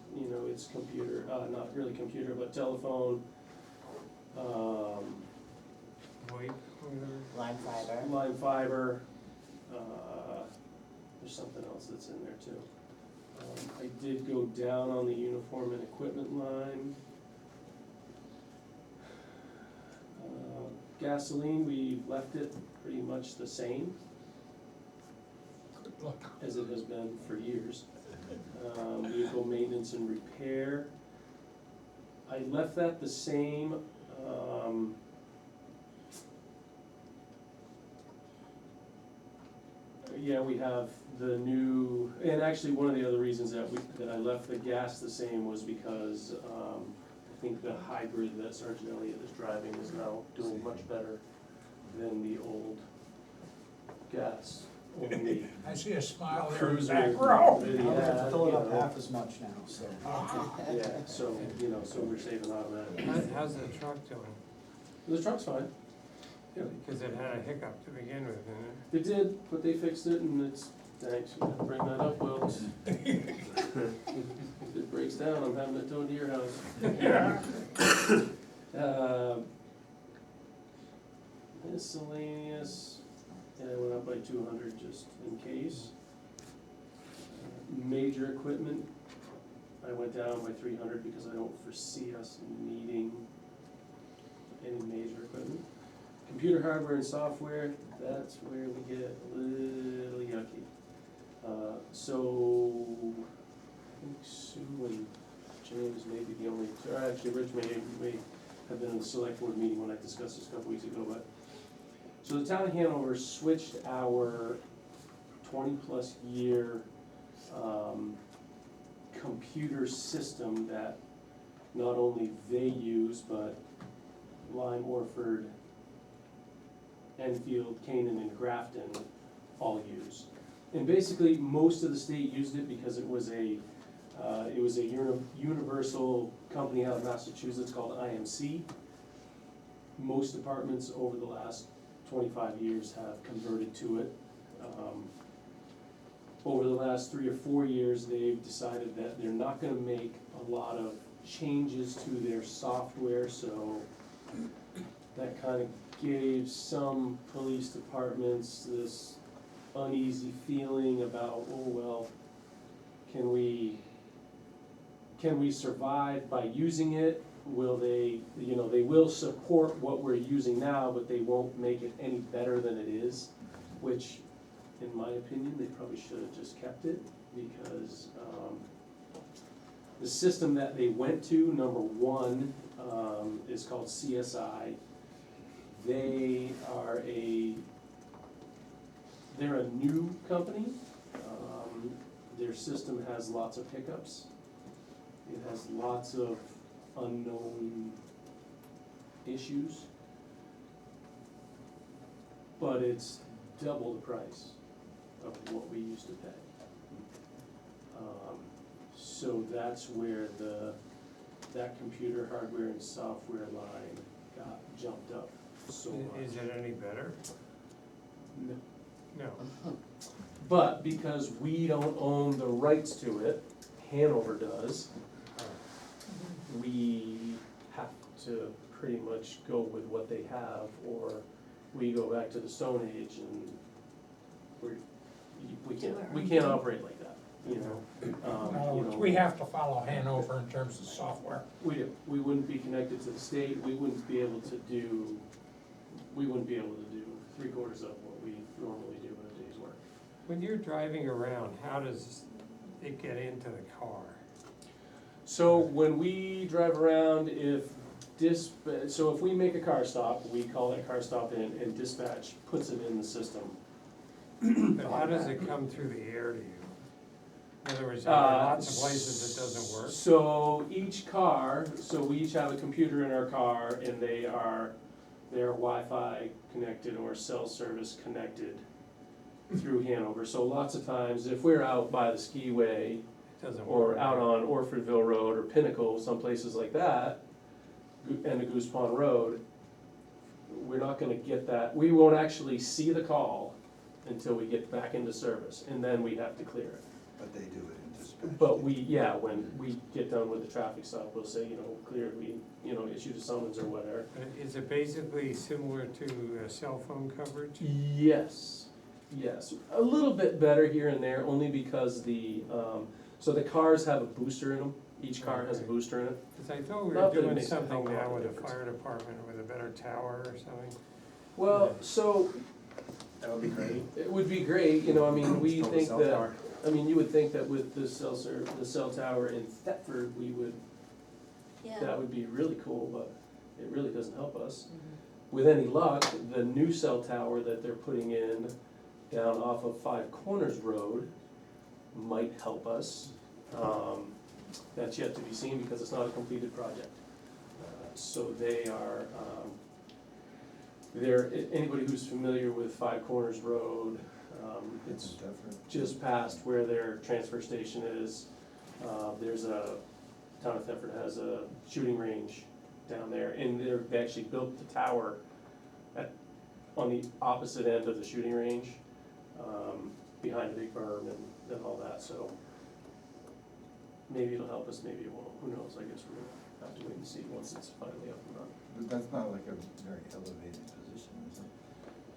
it's computer, not really computer, but telephone. Wait, Line fiber, Line fiber, there's something else that's in there too. I did go down on the uniform and equipment line. Gasoline, we left it pretty much the same Good luck. as it has been for years. Vehicle maintenance and repair, I left that the same. Yeah, we have the new, and actually, one of the other reasons that I left the gas the same was because, I think the hybrid that Sergeant Elliott is driving is now doing much better than the old gas only I see a smile there in the cruiser back row. that he I don't have had, to fill it up you know. half as much now, so. Yeah, so, so we're saving on that. how's the truck doing? The truck's fine. Because it had a hiccup to begin with, didn't it? It did, but they fixed it and it's, thanks, you didn't bring that up, Wilkes. If it breaks down, I'm having it towed to your house. Miscellaneous, and I went up by 200 just in case. Major equipment, I went down by 300 because I don't foresee us needing any major equipment. Computer hardware and software, that's where we get a little yucky. So, I think Sue and James may be the only, or actually Rich may have been in the select board meeting when I discussed this a couple weeks ago, but. So the town of Hanover switched our 20-plus year computer system that not only they use, but Lyme, Orford, Enfield, Canaan, and Grafton all use. And basically, most of the state used it because it was a universal company out of Massachusetts called IMC. Most departments over the last 25 years have converted to it. Over the last 3 or 4 years, they've decided that they're not gonna make a lot of changes to their software, so that kind of gave some police departments this uneasy feeling about, oh, well, can we survive by using it? Will they, they will support what we're using now, but they won't make it any better than it is, which, in my opinion, they probably should have just kept it, because the system that they went to, number one, is called CSI. They're a new company. Their system has lots of hiccups. It has lots of unknown issues. But it's double the price of what we used to pay. So that's where that computer hardware and software line got jumped up so much. Is it any better? No. No. But because we don't own the rights to it, Hanover does, we have to pretty much go with what they have, or we go back to the Stone Age and we can't operate like that, you know? We have to follow Hanover in terms of software. We do, we wouldn't be connected to the state, we wouldn't be able to do 3/4 of what we normally do in a day's work. When you're driving around, how does it get into the car? So when we drive around, so if we make a car stop, we call that car stop in, and dispatch puts it in the system. But how does it come through the air to you? In other words, are there lots of places it doesn't work? So we each have a computer in our car, and they're Wi-Fi connected or cell service connected through Hanover. So lots of times, if we're out by the skiway, It doesn't or work. out on Orfordville Road or Pinnacle, some places like that, and the Goose Pond Road, we're not gonna get that, we won't actually see the call until we get back into service, and then we have to clear it. But they do it in dispatch. But when we get done with the traffic stop, we'll say, clear, we, issued a summons or whatever. Is it basically similar to cell phone coverage? Yes, a little bit better here and there, only because so the cars have a booster in them, each car has a Okay. booster in it. Because I thought we Not were that it doing makes a something hell of a lot now of with the difference. fire department with a better tower or something. Well, Yeah. so, That would be great. it would be great, we Still the think cell that, tower. you would think that with the cell tower in Thetford, that would be really cool, but it really doesn't help us. With any luck, the new cell tower that they're putting in down off of Five Corners Road might help us. That's yet to be seen because it's not a completed project. So they are, anybody who's familiar with Five Corners Road, it's just past where their transfer station is. Town of Thetford has a shooting range down there, and they actually built the tower on the opposite end of the shooting range, behind the big berm and all that, so maybe it'll help us, maybe it won't, who knows, I guess we're gonna have to wait and see once it's finally up and running. But that's not like a very elevated position, is it?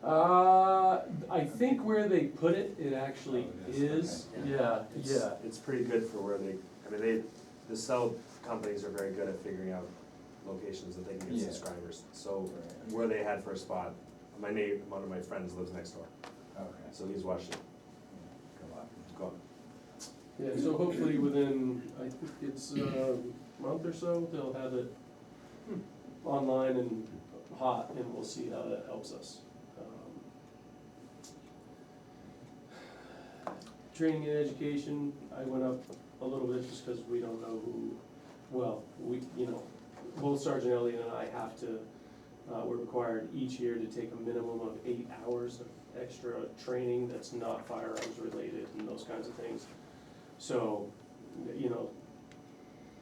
I think where they put it, it actually Oh, it is, okay. yeah. It's pretty good for where the cell companies are very good at figuring out locations that they can get Yeah. subscribers. So Right. where they had first spot, one of my friends lives next door, Okay. so he's watched it Go on. go up. Yeah, so hopefully within, I think it's a month or so, they'll have it online and hot, and we'll see how that helps us. Training and education, I went up a little bit just because we don't know both Sergeant Elliott and I have to, we're required each year to take a minimum of 8 hours of extra training that's not firearms related and those kinds of things. So,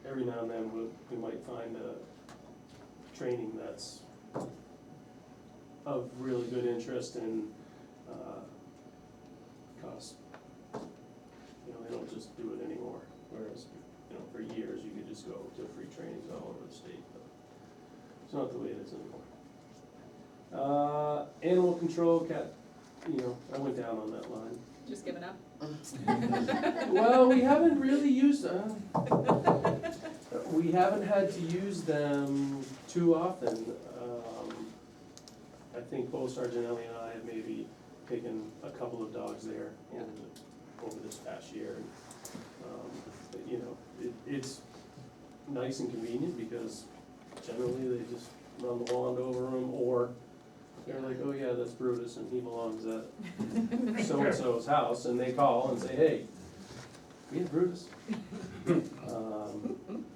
every now and then we might find a training that's of really good interest and cost. They don't just do it anymore, whereas, for years you could just go to free trainings all over the state, but it's not the way it is anymore. Animal control, I went down on that line. Just giving up? Well, we haven't really used, we haven't had to use them too often. I think both Sergeant Ellie and I have maybe taken a couple of dogs there over this past year. But, it's nice and convenient because generally they just run the wand over them, or they're like, oh yeah, that's Brutus and he belongs at so-and-so's house, and they call and say, hey, we have Brutus.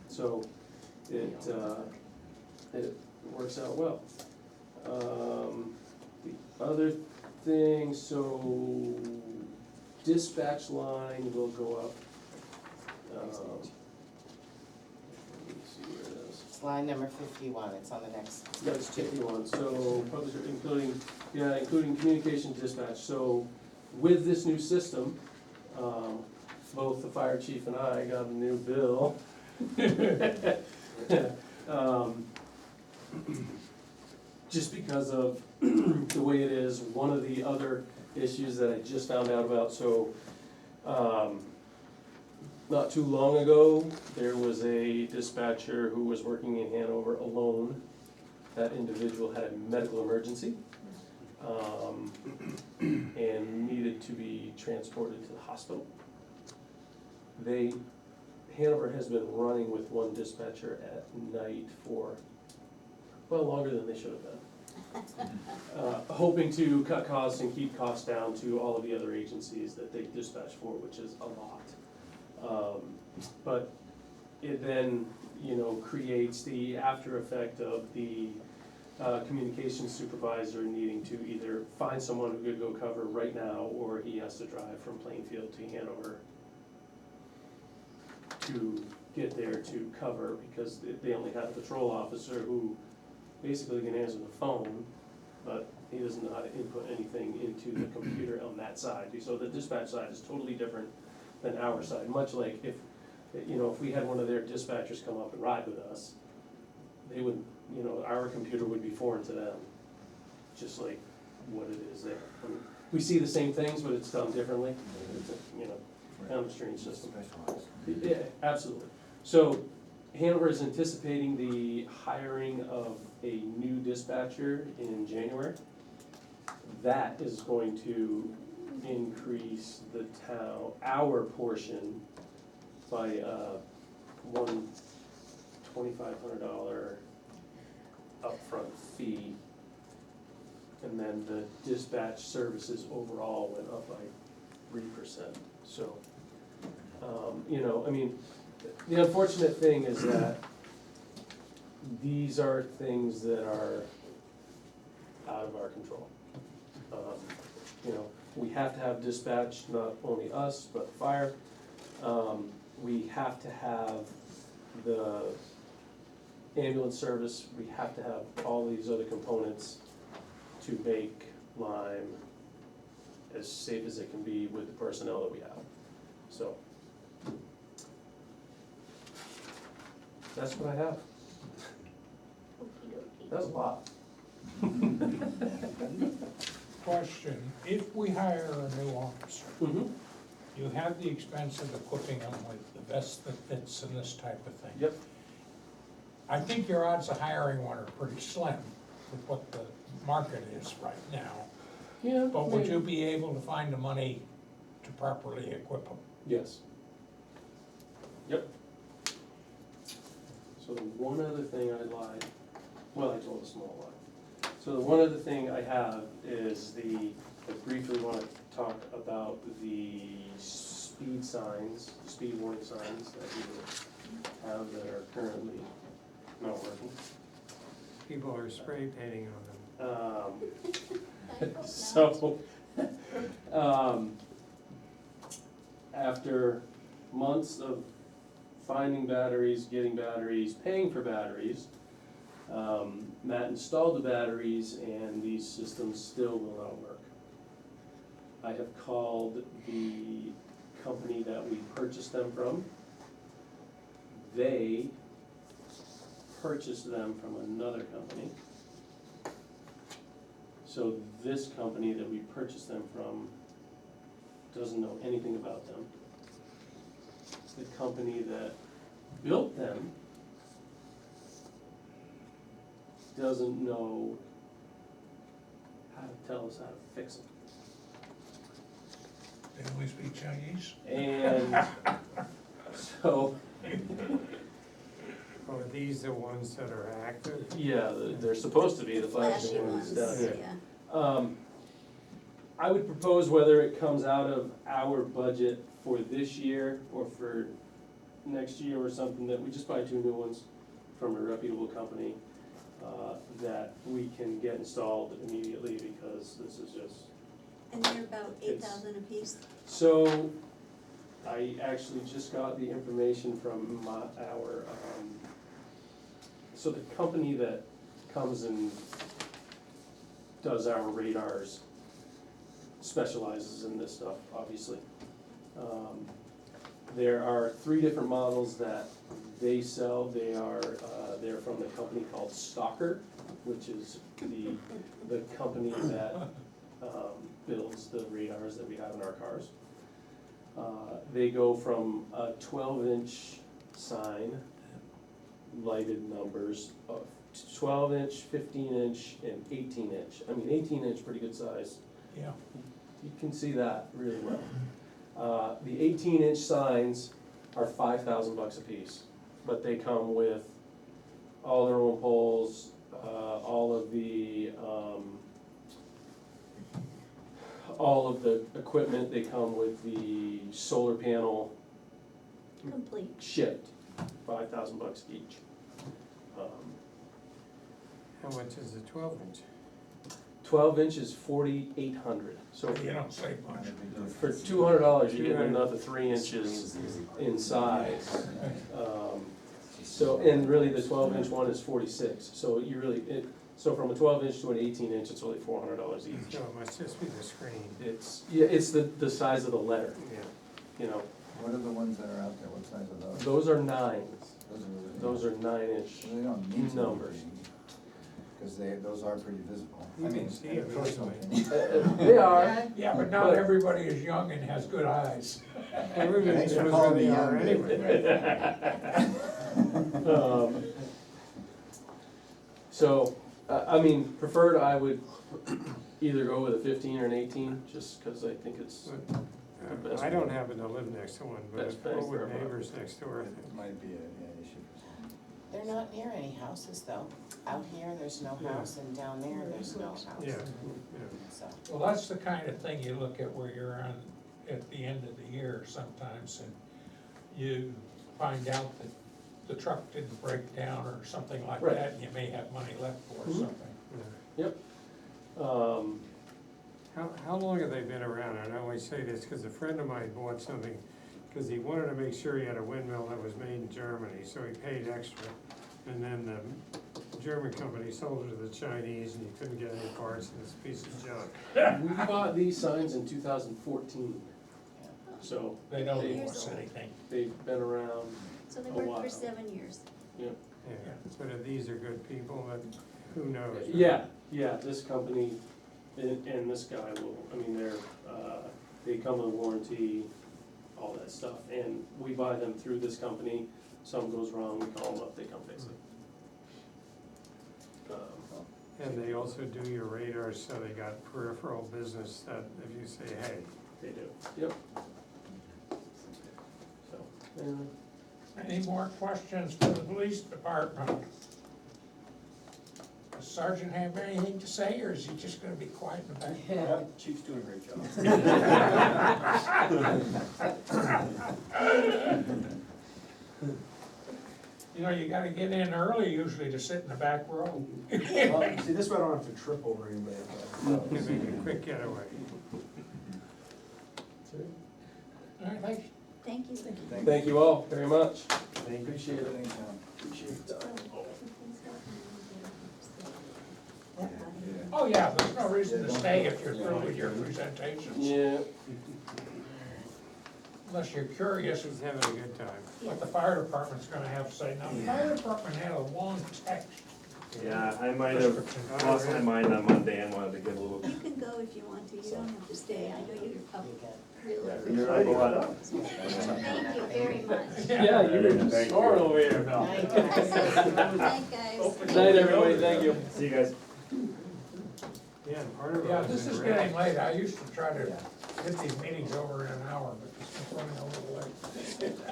So it works out well. The other thing, so dispatch line will go up. Let me see where it is. It's line number 51, it's on the next That's page. 51, so public, including communication dispatch, so with this new system, both the fire chief and I got a new bill. Just because of the way it is, one of the other issues that I just found out about, so, not too long ago, there was a dispatcher who was working in Hanover alone. That individual had a medical emergency, and needed to be transported to the hospital. Hanover has been running with one dispatcher at night for, well, longer than they should have been. Hoping to cut costs and keep costs down to all of the other agencies that they dispatch for, which is a lot. But it then, creates the after effect of the communications supervisor needing to either find someone who could go cover right now, or he has to drive from Plainfield to Hanover to get there to cover, because they only have a patrol officer who basically can answer the phone, but he doesn't know how to input anything into the computer on that side. So the dispatch side is totally different than our side, much like if we had one of their dispatchers come up and ride with us, they would, our computer would be foreign to them, just like what it is there. I mean, we see the same things, but it's done differently. It's a, kind of a strange system. Yeah, absolutely. So Hanover is anticipating the hiring of a new dispatcher in January. That is going to increase the town, our portion, by one $2,500 upfront fee. And then the dispatch services overall went up by 3%. So, the unfortunate thing is that these are things that are out of our control. We have to have dispatch, not only us, but the fire. We have to have the ambulance service, we have to have all these other components to make Lyme as safe as it can be with the personnel that we have. So, that's what I have. Okey-dokey. That was a lot. Question, if we hire a new officer, Mm-hmm. you have the expense of equipping them with the vest that fits and this type of thing. Yep. I think your odds of hiring one are pretty slim with what the market is right now. Yeah. But would you be able to find the money to properly equip them? Yes. Yep. So the one other thing I lied, well, I told a small lie. So the one other thing I have is I briefly want to talk about the speed signs, speed warning signs that we have that are currently not working. People are spray painting on them. So, after months of finding batteries, getting batteries, paying for batteries, Matt installed the batteries and these systems still will not work. I have called the company that we purchased them from. They purchased them from another company. So this company that we purchased them from doesn't know anything about them. The company that built them doesn't know how to tell us how to fix them. They only speak Chinese? And so, Are these the ones that are active? yeah, they're supposed to be the Flashy flashing ones ones, down here. yeah. I would propose whether it comes out of our budget for this year or for next year or something, that we just buy 2 new ones from a reputable company, that we can get installed immediately, because this is just. And they're about It's- 8,000 apiece. So, I actually just got the information from so the company that comes and does our radars specializes in this stuff, obviously. There are 3 different models that they sell. They're from the company called Stalker, which is the company that builds the radars that we have in our cars. They go from a 12-inch sign, lighted numbers, of 12-inch, 15-inch, and 18-inch. I mean, 18-inch, pretty good size. Yeah. You can see that really well. The 18-inch signs are $5,000 a piece, but they come with all their own poles, all of the equipment. They come with the solar panel Complete. shipped, $5,000 each. How much is the 12-inch? 12-inch is $4,800. So You don't say much. for $200, you get another 3 inches in size. So, and really the 12-inch one is 46, so you really, so from a 12-inch to an 18-inch, it's only $400 each. So it must just be the screen. It's the size of the letter, Yeah. you know. What are the ones that are out there, what size are those? Those are 9s, Those are. those are 9-inch. They don't need to be numbers. Because those are pretty visible. You I can mean, see in a it personal easily. opinion. They are, Yeah, but not everybody is young and has good eyes. Everybody Thanks knows for where calling they me are young, anyway. So, I mean, preferred, I would either go with a 15 or an 18, just because I think it's, I don't happen to live next to one, but Best if bang we're for with our buck. neighbors next door, It might be an issue for some. They're not near any houses though. Out here, there's no Yeah. house, and down there, there's no house. yeah, So, Well, that's the kind of thing you look at where you're on, at the end of the year sometimes, and you find out that the truck didn't break down or something like Right. that, and you may have money left for Mhm. something. yeah. yep. How long have they been around? And I always say this because a friend of mine bought something, because he wanted to make sure he had a windmill that was made in Germany, so he paid extra. And then the German company sold it to the Chinese and he couldn't get any parts and it's a piece of junk. We bought these signs in 2014, so They don't They- owe us anything. they've been around. So they A worked while. for 7 years. Yeah, but if these are good people, then who knows? right? Yeah, this company and this guy will, I mean, they come with a warranty, all that stuff, and we buy them through this company. Something goes wrong, we call them up, they come fix it. And they also do your radars, so they got peripheral business that if you say, hey, They do, yep. So, Any more questions for the police department? Does Sergeant have anything to say, or is he just gonna be quiet in the back? Chief's doing a great job. You know, you gotta get in early usually to sit in the back row. Well, see, this way I don't have to trip over anybody. you make a quick getaway. All right, thanks. Thank you. thank you all very much, appreciate it. Thanks, Tom. Oh, yeah, there's no reason to stay if you're through with your presentations, Yeah, unless you're curious He's having a good time. what the fire department's gonna have to say. Now, the fire department had a long text. Yeah, I might have lost my mind on Monday and wanted to get a little. You can go if you want to, you don't have to stay, I know you're up really. You're up a lot. Thank you very much. yeah, you were Thank just you. snoring over here, pal. night, guys. Night, guys. Good night, everybody, thank you. See you guys. Yeah, and part of it Yeah, was this in is red. getting late. I used to try to get these meetings over in an hour, but this is running a little late.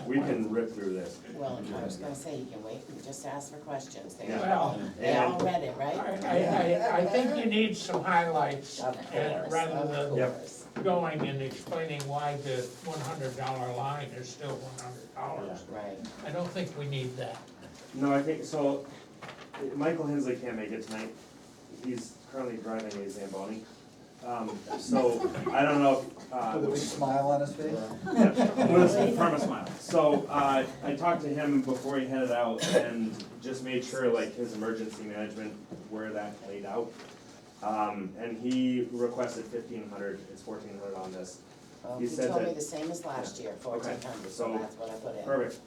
We can rip through this. Well, I was gonna say, you can wait, and just ask for questions. Well, They all read it, I, right? I think you need some highlights, Of course, rather of than course. going and explaining why the $100 line is still $100. Right. I don't think we need that. No, I think, so, Michael Hensley can't make it tonight. He's currently driving a Zamboni. So, I don't know if, With a big smile on his face? with a perma smile. So, I talked to him before he headed out and just made sure, like, his emergency management, where that played out. And he requested 1,500, it's 1,400 on this. Well, He he said told me that- the same as last year, 1,400, so so that's what I put in. Perfect.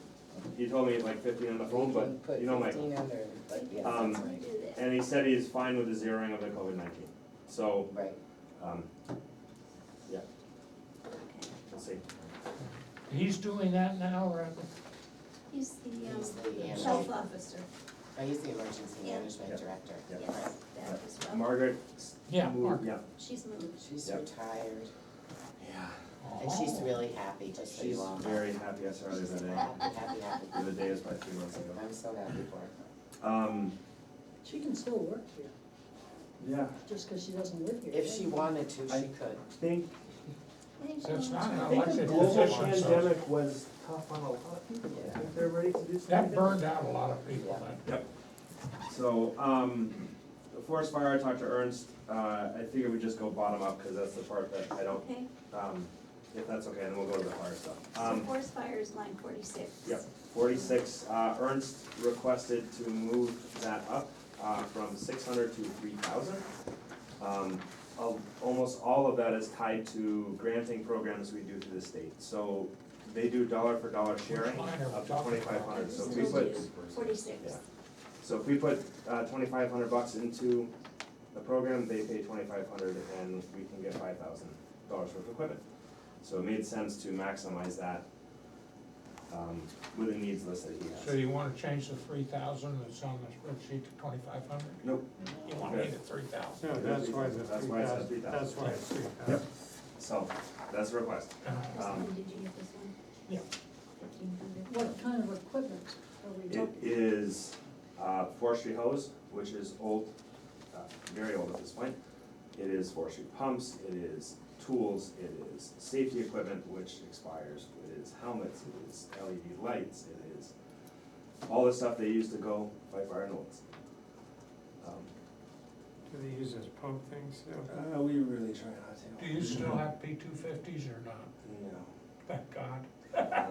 He told me like 15 on the phone, but you know Michael. 1,500, but yes, Um, that's right, Do that. And he said he's fine with the zeroing of the COVID-19. So, right. yeah, we'll see. He's doing that now, Randall? He's the He's the health officer, Oh, he's the emergency Yeah. management Yeah. director. Yeah. yes, that as well. Margaret. Yeah, moved- Mark. Yeah. She's moved. She's Yep. retired, Yeah. and she's Oh. really happy, just so She's you all know. very happy. I saw her the She's other day. happy. The other day was about 3 months ago. I'm so happy for her. She can still work here, Yeah, just because she doesn't live here. If she wanted to, I- she could. think, That's not an I think the elected global position, so pandemic was tough on a lot of people. I think they're ready to do something. that burned out a lot of people then. Yep. So, the forest fire, I talked to Ernst, I figured we'd just go bottom up, cause that's the part that I don't, Okay, if that's okay, then we'll go to the fire stuff. so forest fire is line 46. Yep, 46, Ernst requested to move that up, from 600 to 3,000. Almost all of that is tied to granting programs we do through the state. So they do dollar for dollar sharing line are we up to talking about? 2,500. So I if we just put, told you, 46. Yeah. so if we put $2,500 into the program, they pay 2,500 and we can get $5,000 worth of equipment. So it made sense to maximize that with the needs list that he So has. you wanna change the 3,000 that's on the spreadsheet to 2,500? Nope. You want me to 3,000? No, that's why the That's why it says 3,000, 3,000. that's why it's 3,000. Yep. So that's a request. This one, did you get this one? Yeah. 1,500. What kind of equipment are we It talking? is forestry hose, which is old, very old at this point. It is forestry pumps, it is tools, it is safety equipment, which expires, it is helmets, it is LED lights, it is all the stuff they use to go fight fire in the woods. Do they use those pump things still? We really try not to. Do you still have P250s or not? No. Thank God.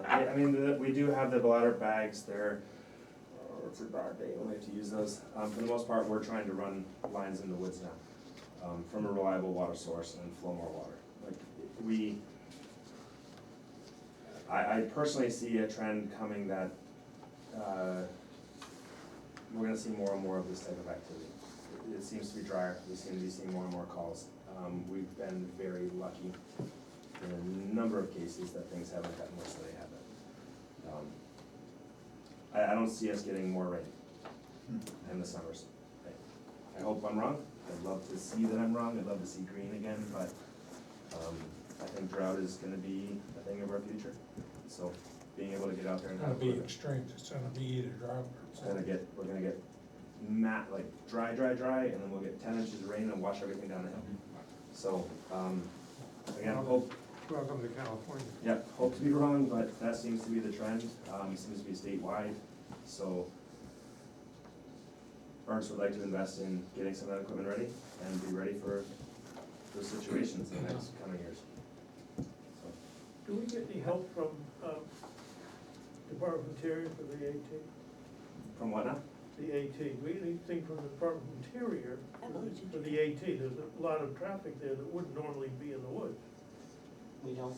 I mean, we do have the bladder bags, they're, it's a bad day when we have to use those. For the most part, we're trying to run lines in the woods now, from a reliable water source and flow more water. Like, I personally see a trend coming that, we're gonna see more and more of this type of activity. It seems to be drier, we seem to be seeing more and more calls. We've been very lucky in a number of cases that things haven't gotten worse than they have been. I don't see us getting more rain in the summers. I hope I'm wrong, I'd love to see that I'm wrong, I'd love to see green again, but, I think drought is gonna be a thing of our future. So, being able to get out there and It's have gonna be equipment, extreme, it's gonna be either drought or we're gonna get like dry, and then we'll get 10 inches of rain and wash everything down the hill. So, again, hope, Welcome to California. yeah, hope to be wrong, but that seems to be the trend, seems to be statewide, so Ernst would like to invest in getting some of that equipment ready and be ready for those situations in the next coming years. So, Do we get any help from, Department of Interior for the AT? from what now? The AT, we get anything from the Department of Interior I believe you for do. the AT? There's a lot of traffic there that wouldn't normally be in the woods. We don't,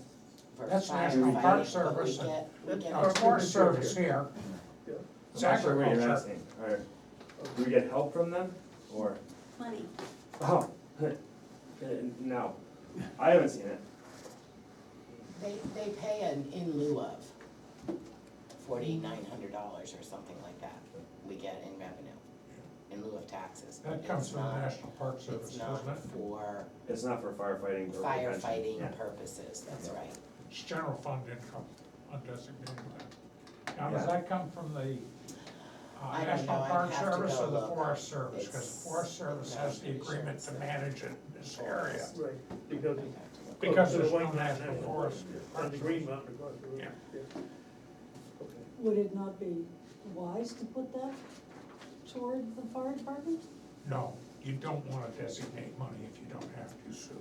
for That's firefighting, National Park but we Service and- get, we get. Now, it's Forest Service here, Yeah. it's I'm not sure what you're agriculture. asking. Do we get help from them, or? Money. Oh, no, I haven't seen it. They pay in lieu of $4,900 or something like that, we get in revenue, in lieu of taxes. but That comes it's from the not- National Park Service, It's doesn't not it? for It's not for firefighting or prevention. firefighting Yeah. purposes, that's Yeah. right. It's general fund income, undesignated. Now, does Yeah. that come from the I don't National know, I'd Park have to Service go or the look. Forest Service? Because It's- the Forest Service has the I'm pretty sure agreement it's to the manage it in this area. Right, because I'd it's. have to look. Because close to there's the no White Mountain national forest. And the Green Mountain across the road. Yeah. Okay. Would it not be wise to put that toward the fire department? No, you don't wanna designate money if you don't have to, Sue.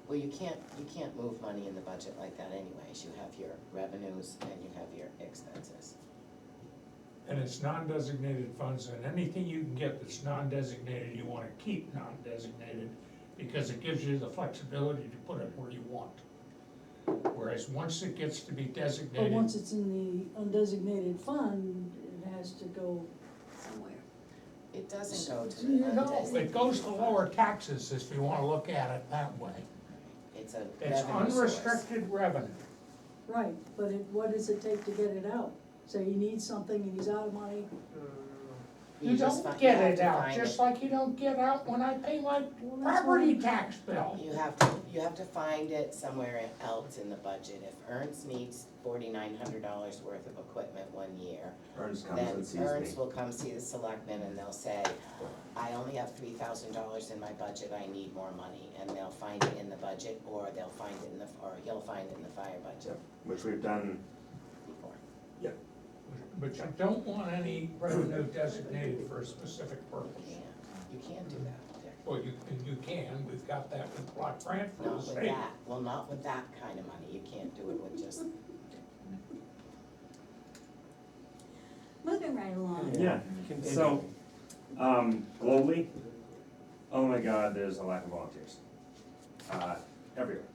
Well, you can't move money in the budget like that anyways, you have your revenues and you have your expenses. and it's non-designated funds, and anything you can get that's non-designated, you wanna keep non-designated, because it gives you the flexibility to put it where you want. Whereas once it gets to be But designated, once it's in the undesignated fund, it has to go, Somewhere. It doesn't go to No, the no, undesignated. it goes to lower taxes if you wanna look at it that way. It's a It's revenue source. unrestricted revenue. right, but what does it take to get it out? Say he needs something and he's out of money, You just don't you get have it to out, find just it. like you don't get out when I pay my Well, that's property what- tax bill. You have to find it somewhere else in the budget. If Ernst needs $4,900 worth of equipment one year, Ernst comes then and sees me. Ernst will come see the selectmen and they'll say, I only have $3,000 in my budget, I need more money. And they'll find it in the budget, or they'll find it in or he'll find it in the fire budget Which we've done, before. But you don't want any revenue designated for a specific purpose. You can't do that, Dick. Well, you can, we've got that with block grant for the Not with state. that, well, not with that kind of money, you can't do it with just, Moving right along. yeah, so, globally, oh my God, there's a lack of volunteers. Everywhere.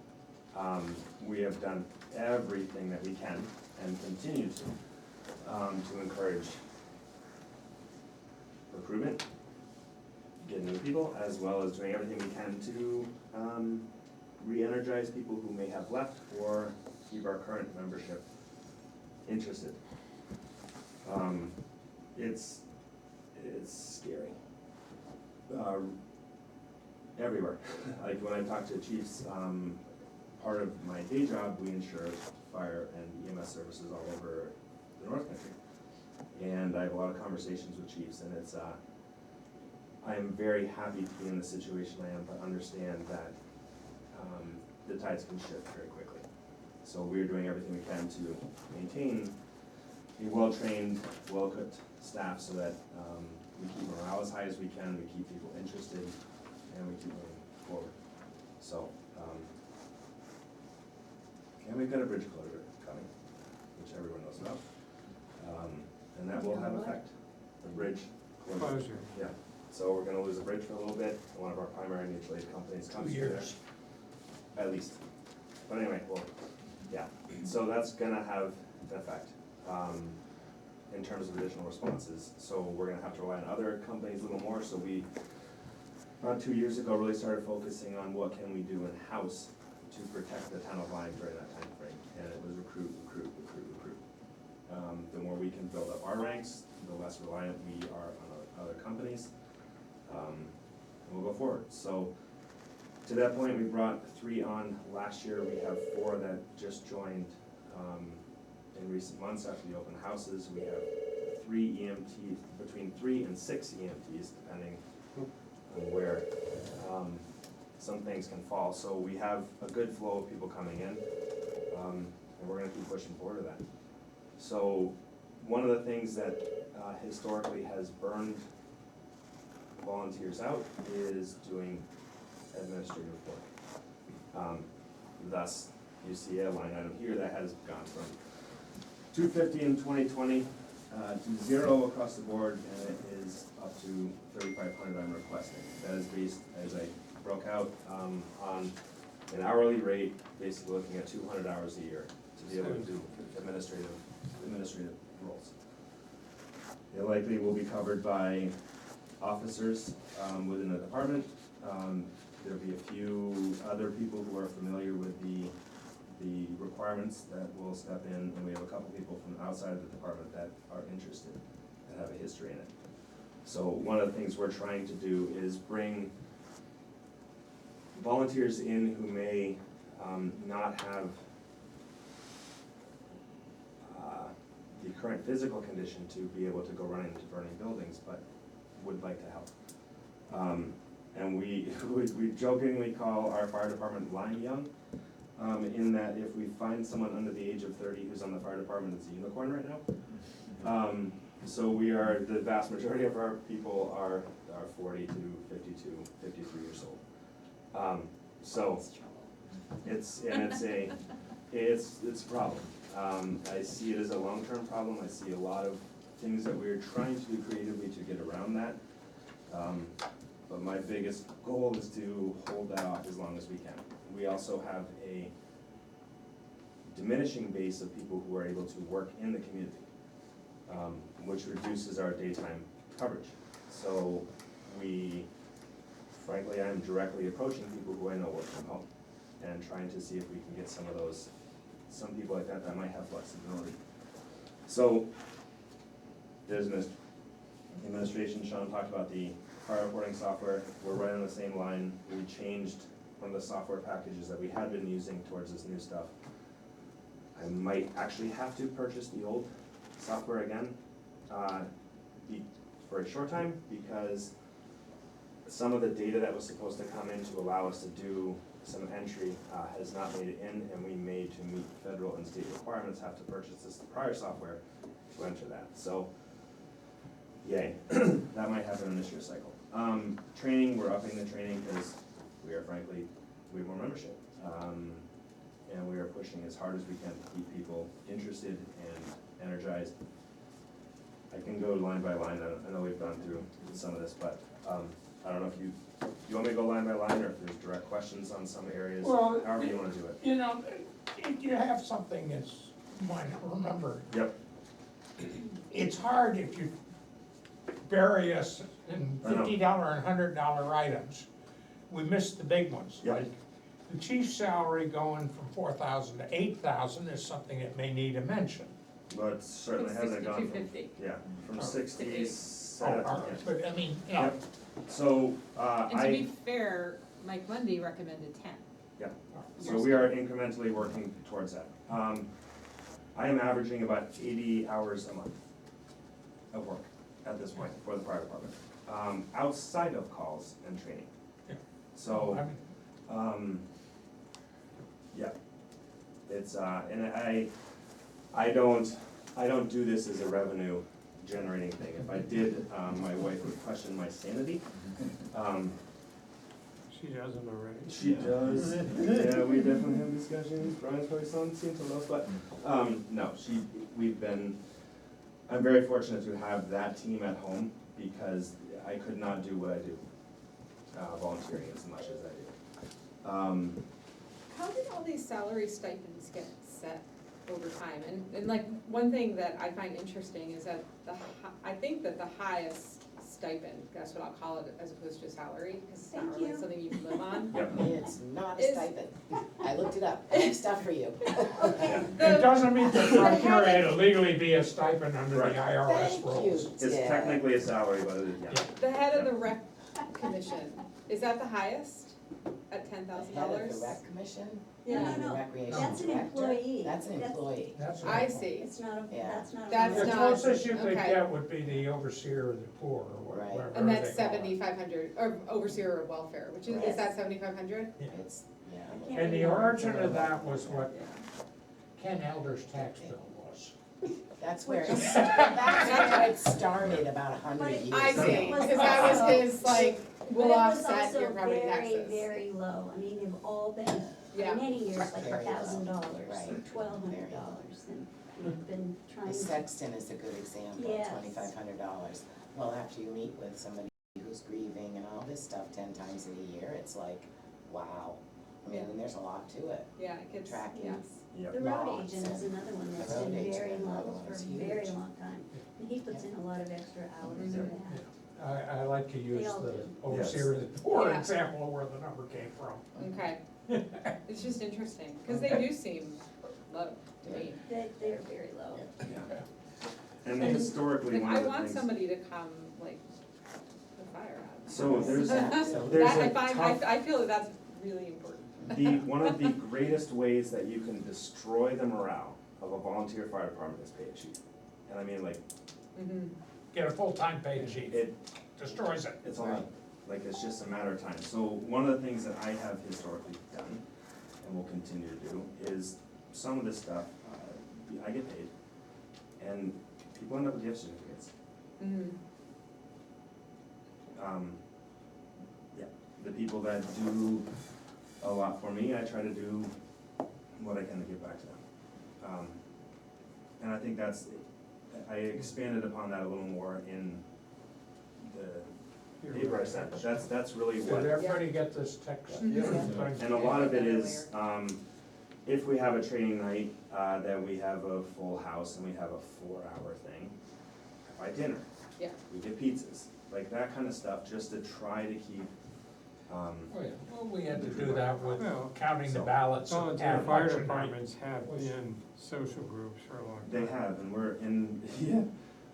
We have done everything that we can and continue to encourage recruitment, get new people, as well as doing everything we can to, re-energize people who may have left or keep our current membership interested. It's scary. Everywhere. Like when I talk to chiefs, part of my day job, we insure fire and EMS services all over the North Country. And I have a lot of conversations with chiefs, and it's, I am very happy to be in the situation I am, but understand that, the tides can shift very quickly. So we're doing everything we can to maintain a well-trained, well-equipped staff so that, we keep morale as high as we can, we keep people interested, and we keep moving forward. So, and we've got a bridge closure coming, which everyone knows about. And that will have effect, the bridge closure. Closure. Yeah, so we're gonna lose a bridge for a little bit, one of our primary mutual aid companies 2 comes through there. years. At least, but anyway, well, yeah, so that's gonna have an effect, in terms of additional responses. So we're gonna have to rely on other companies a little more, so we, about 2 years ago, really started focusing on what can we do in-house to protect the town of Lyme during that time frame. And it was recruit. The more we can build up our ranks, the less reliant we are on other companies, and we'll go forward. So, to that point, we brought 3 on last year, we have 4 that just joined, in recent months after the open houses. We have 3 EMTs, between 3 and 6 EMTs, depending on where, some things can fall. So we have a good flow of people coming in, and we're gonna keep pushing forward to that. So, one of the things that, historically has burned volunteers out is doing administrative work. Thus, you see a line item here that has gone from $250 in 2020 to 0 across the board, and it is up to $3,500 I'm requesting. That is based, as I broke out, on an hourly rate, basically looking at 200 hours a year to be able to do administrative roles. It likely will be covered by officers within the department. There'll be a few other people who are familiar with the requirements that will step in, and we have a couple people from outside of the department that are interested and have a history in it. So one of the things we're trying to do is bring volunteers in who may not have the current physical condition to be able to go running into burning buildings, but would like to help. And we jokingly call our fire department Lyme young, in that if we find someone under the age of 30 who's on the fire department, it's a unicorn right now. So we are, the vast majority of our people are 40 to 52, 53 years old. So it's a problem. I see it as a long-term problem. I see a lot of things that we're trying to do creatively to get around that. But my biggest goal is to hold that off as long as we can. We also have a diminishing base of people who are able to work in the community, which reduces our daytime coverage. So frankly, I'm directly approaching people who I know work from home and trying to see if we can get some of those, some people like that might have flexibility. So there's an administration, Sean talked about the fire reporting software. We're right on the same line. We changed one of the software packages that we had been using towards this new stuff. I might actually have to purchase the old software again for a short time, because some of the data that was supposed to come in to allow us to do some entry has not made it in, and we may, to meet federal and state requirements, have to purchase this prior software to enter that. So, yay, that might happen in this year's cycle. Training, we're upping the training because we have more membership. And we are pushing as hard as we can to keep people interested and energized. I can go line by line. I know we've gone through some of this, but I don't know if you want me to go line by line, or if there's direct questions on some areas, Well, however you wanna do it. You know, if you have something that's, you might not remember, Yep, it's hard if you bury us in I know. $50 and $100 items. We missed the big ones, Yep. like the chief's salary going from 4,000 to 8,000 is something that may need a mention. but it certainly hasn't gone from, 6250. yeah, from Oh. 67, All right, yeah. but I mean, you know, Yep. So, And to be fair, Mike Lundy recommended 10. yeah, so we are incrementally working towards that. I am averaging about 80 hours a month of work at this point for the fire department, outside of calls and training. Yeah. So, I mean, yeah, it's, and I don't do this as a revenue generating thing. If I did, my wife would question my sanity. She doesn't already. She does, yeah, we definitely have discussions, Brian's probably seen some of those, but, no, I'm very fortunate to have that team at home, because I could not do what I do, volunteering as much as I do. How did all these salary stipends get set over time? And like, one thing that I find interesting is that I think that the highest stipend, that's what I'll call it, as opposed to salary, because it's not Thank really you. something you can live on. Yep. It's not a Is- stipend. I looked it up. I have stuff for you. Okay. it doesn't meet the criteria to legally be a stipend under the Right. IRS Thank rules. you, It's Ted. technically a salary, but it is, yeah. The head of the rec commission, is that the highest at $10,000? Head of the rec commission? No, no, And the no. recreation That's an director? employee. That's an That's- employee. That's what I thought. see. It's not a, Yeah. that's not a. That's The not- closest you could okay. get would be the overseer of the poor, or Right. whatever And that's they call it. 7,500, or overseer of welfare, which is Right. that 7,500? It's, yeah. I can't And the remember. origin of that was what Ken Elder's tax bill was. That's where it started about 100 years ago. I see, It was because that was also- his, like, will offset your property But it was also taxes. very, very low. I mean, they've all been, Yeah. for many years, like Very low. $1,000, Right. $1,200, and we've been trying The to. Sexton is a good example, Yes. $2,500. Well, after you meet with somebody who's grieving and all this stuff 10 times in a year, it's like, wow. I mean, Yeah. and there's a lot to it. Yeah, it gets, Tracking. yes. Yep. The road Lots agent is and- another one the that's road been agent, very another low one for is a very huge. long time. And he puts in a lot of extra hours Mhm. in that. I like to use all the do. overseer of the poor Yeah. example of where the number came from. Okay, it's just interesting, because they do seem low to me. They're very low. Yeah. And historically, Like, one of I the want things. somebody to come, like, put fire out. So there's, Exactly. there's That, I a find, tough, I feel that that's really important. one of the greatest ways that you can destroy the morale of a volunteer fire department is pay a chief. And I mean, like, Mhm. Get a full-time paid chief, it, destroys it. it's all, like, it's just a matter of time. So one of the things that I have historically done, and will continue to do, is some of this stuff, I get paid, and people end up with gift certificates. Mhm. Yeah, the people that do a lot for me, I try to do what I can to give back to them. And I think that's I expanded upon that a little more in the paper I sent, but that's really Did what. everybody get this text? And a lot of it is, if we have a training night, that we have a full house and we have a 4-hour thing, I buy dinner. Yeah. We get pizzas, like that kind of stuff, just to try to keep, Oh, yeah. Well, we had to do that with Well, counting the so- ballots Volunteer at fire election night. departments have been social groups for a long time. they have, and we're in, yeah.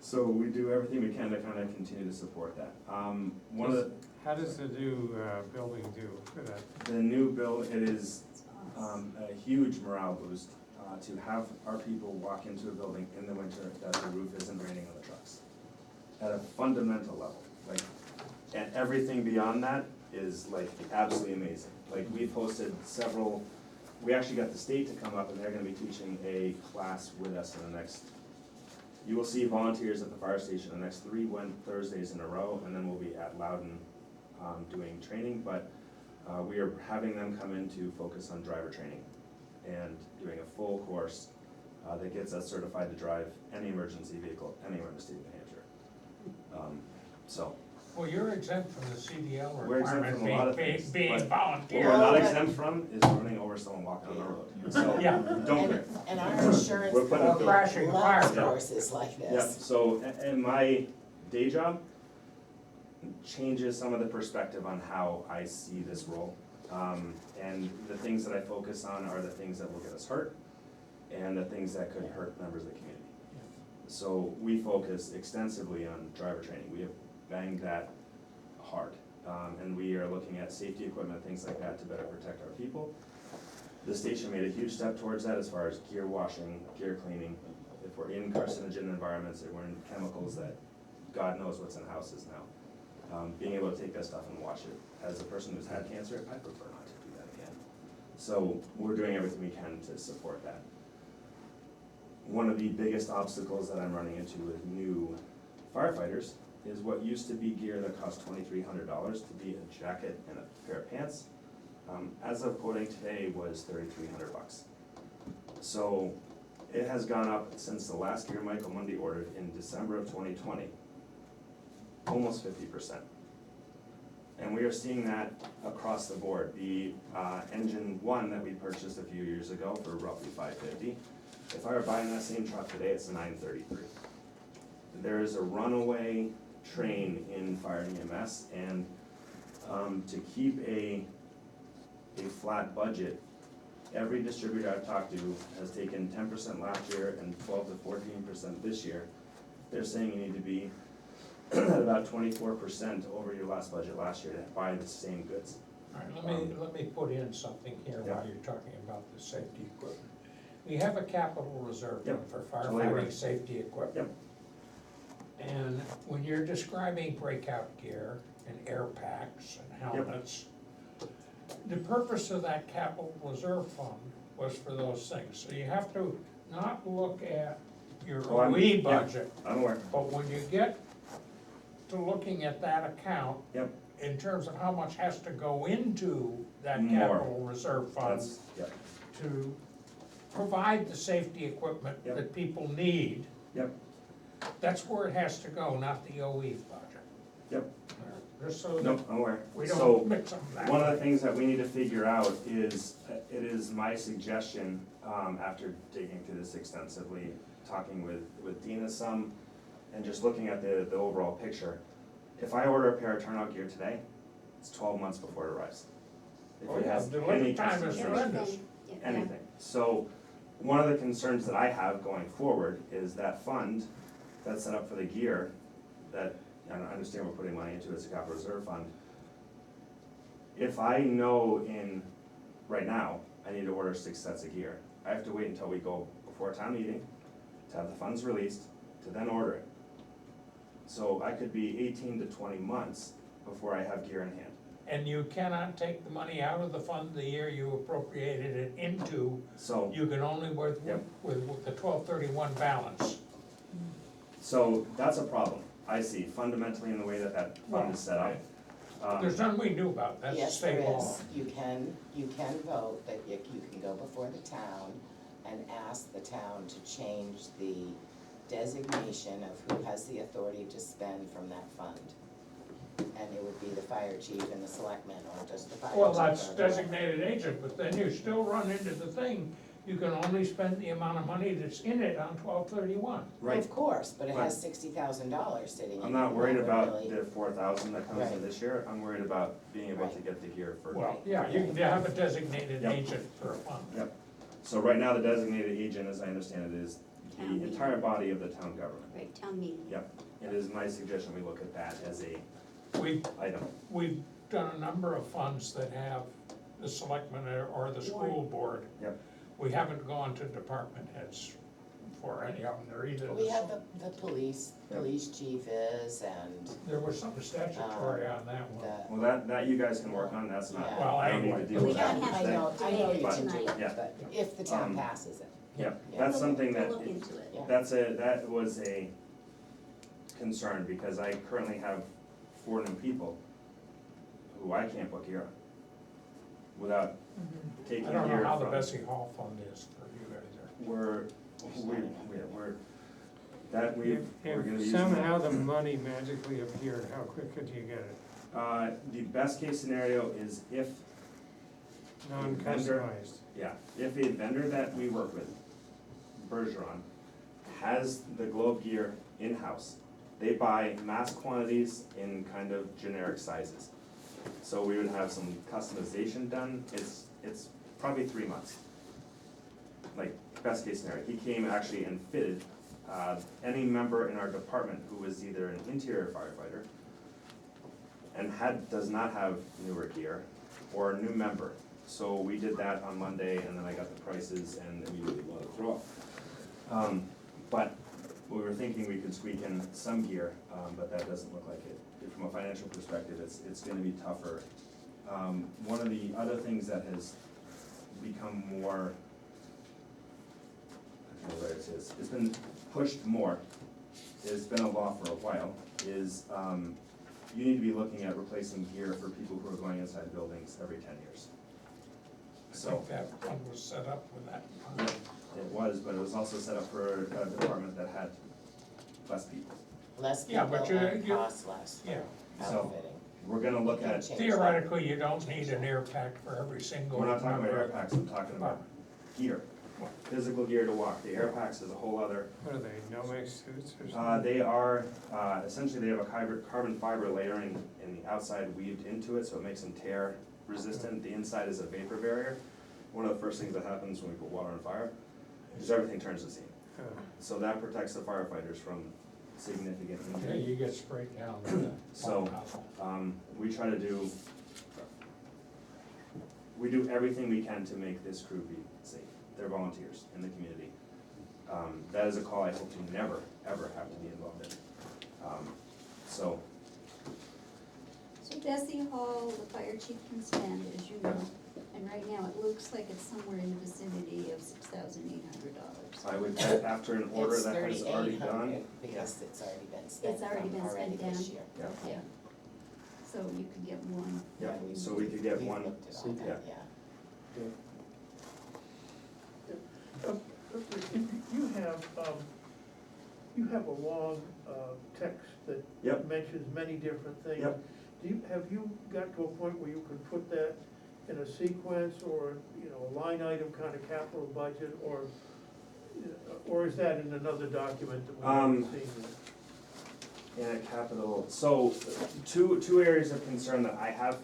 So we do everything we can to kind of continue to support that. One of How does the new building do for that? the new bill, it is a huge morale boost to have our people walk into a building in the winter that the roof isn't raining on the trucks. At a fundamental level, like, and everything beyond that is like absolutely amazing. Like, we've hosted several, we actually got the state to come up and they're gonna be teaching a class with us in the next, you will see volunteers at the fire station the next 3 Thursdays in a row, and then we'll be at Loudon doing training, but we are having them come in to focus on driver training and doing a full course that gets us certified to drive any emergency vehicle anywhere in the state of New Hampshire. So, Well, you're exempt from the CDL we're exempt requirement, from a lot of being, things, being but volunteer. what we're not Well, exempt from is running over someone walking on the road. So, Yeah. don't care. And our insurance We're putting up company the- crashing fire loves truck. courses like Yeah, this. so, and my day job changes some of the perspective on how I see this role. And the things that I focus on are the things that will get us hurt, and the things that could hurt members of the community. So we focus extensively on driver training, we have banged that hard. And we are looking at safety equipment, things like that, to better protect our people. The station made a huge step towards that as far as gear washing, gear cleaning. If we're in carcinogen environments, if we're in chemicals that God knows what's in houses now. Being able to take that stuff and wash it. As a person who's had cancer, I prefer not to do that again. So we're doing everything we can to support that. One of the biggest obstacles that I'm running into with new firefighters is what used to be gear that cost $2,300 to be a jacket and a pair of pants. As of quoting today was $3,300. So it has gone up since the last gear Michael Mundy ordered in December of 2020, almost 50%. And we are seeing that across the board. The engine 1 that we purchased a few years ago for roughly $550, if I were buying that same truck today, it's $933. There is a runaway train in fire and EMS, and to keep a flat budget, every distributor I've talked to has taken 10% last year and 12 to 14% this year. They're saying you need to be at about 24% over your last budget last year to buy the same goods. All right, let me put in something here while Yeah. you're talking about the safety equipment. We have a capital reserve fund Yep, for totally firefighting right. safety equipment. And when you're describing breakout gear and air packs and helmets, the purpose of that capital reserve fund was for those things. So you have to not look at your Oh, I'm- OE yeah. budget, I'm aware. but when you get to looking at that account, Yep. in terms of how much has to go into that More. capital reserve fund That's, yeah, to provide the safety equipment Yep. that people need, yep, that's where it has to go, not the OE budget. yep. Just so No, that I'm aware. we So, don't mix them that one of way. the things that we need to figure out is, it is my suggestion, after digging through this extensively, talking with Dina some, and just looking at the overall picture. If I order a pair of turnout gear today, it's 12 months before it arrives. If Oh, it yeah, has the any lead time is customer- horrendous. anything. So, one of the concerns that I have going forward is that fund that's set up for the gear, that, I understand we're putting money into, it's a capital reserve fund. If I know right now, I need to order 6 sets of gear, I have to wait until we go before a town meeting to have the funds released, to then order it. So I could be 18 to 20 months before I have gear in hand. And you cannot take the money out of the fund the year you appropriated it into. So, You can only with Yep. the 12/31 balance. so that's a problem, I see fundamentally in the way that fund is set up. There's nothing we can do about that, that's Yes, there state law. is. You can vote that you can go before the town and ask the town to change the designation of who has the authority to spend from that fund. And it would be the fire chief and the selectmen, or just the fire chief. Well, that's or the- designated agent, but then you still run into the thing, you can only spend the amount of money that's in it on 12/31. Well, Right, of course, but it has But- $60,000 sitting in it. I'm not worried that would about really- the 4,000 that comes in Right. this year, I'm worried about being able to Right. get the gear for. Well, yeah, you can have a designated Yep. agent for a fund. Yep, so right now, the designated agent, as I understand it, is the Town meeting. entire body of the town government. Right, town meeting. Yep, it is my suggestion we look at that as a We've, item. we've done a number of funds that have the selectmen or the school board. Yep. We haven't gone to department heads for any of them, they're either. We have the police Yep. chief is, and There was something statutory on that one. the. Well, that you guys can work on, that's not, Yeah. Well, I don't need to anyway. deal We with that. don't have I to know, I know debate you it can do tonight. it, Yeah. but if the town Um, passes it. Yeah, Yeah. that's something that, We'll look into it. Yeah. that was a concern, because I currently have 4 new people who I can't book here without taking I don't know gear how the from. Bessie Hall fund is for you guys there. We're If gonna use somehow that. the money magically appeared, how quick could you get it? The best case scenario is if, Non-customized. if a vendor that we work with, Bergeron, has the glove gear in-house, they buy mass quantities in kind of generic sizes. So we would have some customization done, it's probably 3 months. Like, best case scenario, he came actually and fitted, any member in our department who was either an interior firefighter and does not have newer gear, or a new member. So we did that on Monday, and then I got the prices and immediately wanted to throw up. But we were thinking we could squeak in some gear, but that doesn't look like it. From a financial perspective, it's gonna be tougher. One of the other things that has become more, I don't know where it is, it's been pushed more, it's been a law for a while, is, you need to be looking at replacing gear for people who are going inside buildings every 10 years. I So, think that fund was set up with that. it was, but it was also set up for a department that had less people. Less Yeah, people but and you- cost less Yeah, So- outfitting. We're gonna look at, Change that. theoretically, you don't need an air pack for every single. we're not talking about member. air packs, I'm talking about gear, physical gear to walk. The air packs is a whole other, What are they, no-mix suits or something? they are, essentially they have a carbon fiber layering in the outside weaved into it, so it makes them tear resistant. The inside is a vapor barrier. One of the first things that happens when we put water on fire is everything turns to steam. Oh. So that protects the firefighters from significant Yeah, injury. you get sprayed down with that. So, we try to we do everything we can to make this crew be safe. They're volunteers in the community. That is a call I hope to never, ever have to be involved in. So, So Bessie Hall, the fire chief can spend, as you know, and right now it looks like it's somewhere in the vicinity of $6,800. I would bet after an order It's that has already 3,800 done, because it's already been spent It's already been already spent this down. year. yeah, Yeah, so you could get one. yeah, so we could get We've one, looked at all yeah. that, yeah. You have a long, text that Yep. mentions many different things. Yep. Have you got to a point where you could put that in a sequence or, a line item kind of capital budget, or is that in another document that we haven't seen yet? And a capital, so two areas of concern that I have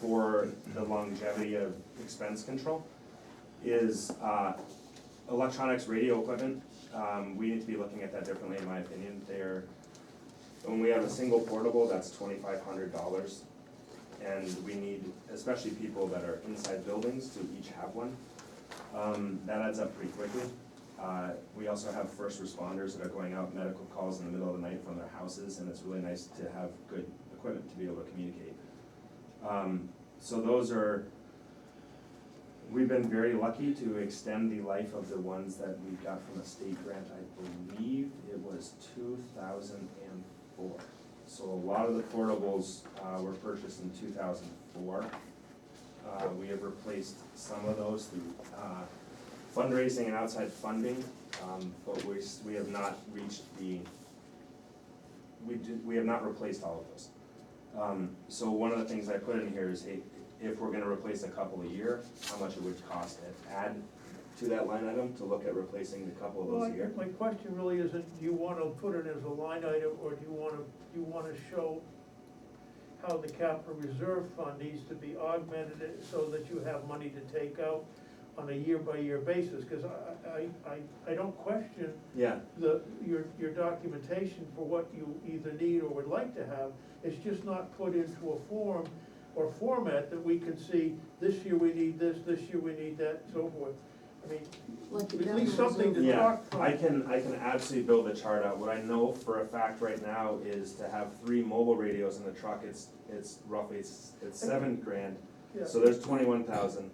for the longevity of expense control is electronics, radio equipment. We need to be looking at that differently, in my opinion. When we have a single portable, that's $2,500. And we need, especially people that are inside buildings, to each have one. That adds up pretty quickly. We also have first responders that are going out medical calls in the middle of the night from their houses, and it's really nice to have good equipment to be able to communicate. So those are, we've been very lucky to extend the life of the ones that we got from a state grant. I believe it was 2004. So a lot of the portables were purchased in 2004. We have replaced some of those through fundraising and outside funding. but we have not reached we have not replaced all of those. So one of the things I put in here is, hey, if we're gonna replace a couple a year, how much it would cost to add to that line item to look at replacing a couple of Well, those a year? my question really isn't, do you wanna put it as a line item, or do you wanna show how the capital reserve fund needs to be augmented so that you have money to take out on a year-by-year basis? Cause I don't question Yeah, your documentation for what you either need or would like to have. It's just not put into a form or format that we can see, this year we need this year we need that, and so forth. I mean, Like the at least capital something to reserve. yeah, talk from. I can absolutely build a chart out. What I know for a fact right now is to have 3 mobile radios in the truck, it's roughly, it's $7,000. Yeah. So there's 21,000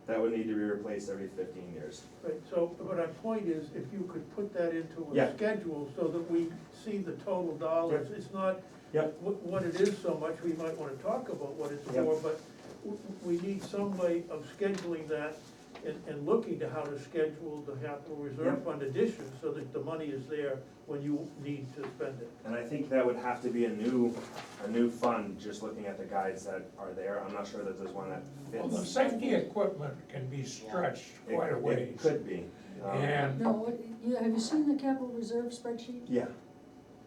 that would need to be replaced every 15 years. Right, so, but my point is, if you could put that into Yeah. a schedule so that we see the total dollars, it's not Yep. what it is so much, we might wanna talk about what it's Yep. for, but we need some way of scheduling that and looking to how to schedule the capital reserve Yep. fund addition so that the money is there when you need to spend it. And I think that would have to be a new fund, just looking at the guides that are there. I'm not sure that there's one that Well, fits. the safety equipment can be stretched quite a ways. It could be. And No, have you seen the capital reserve spreadsheet? Yeah,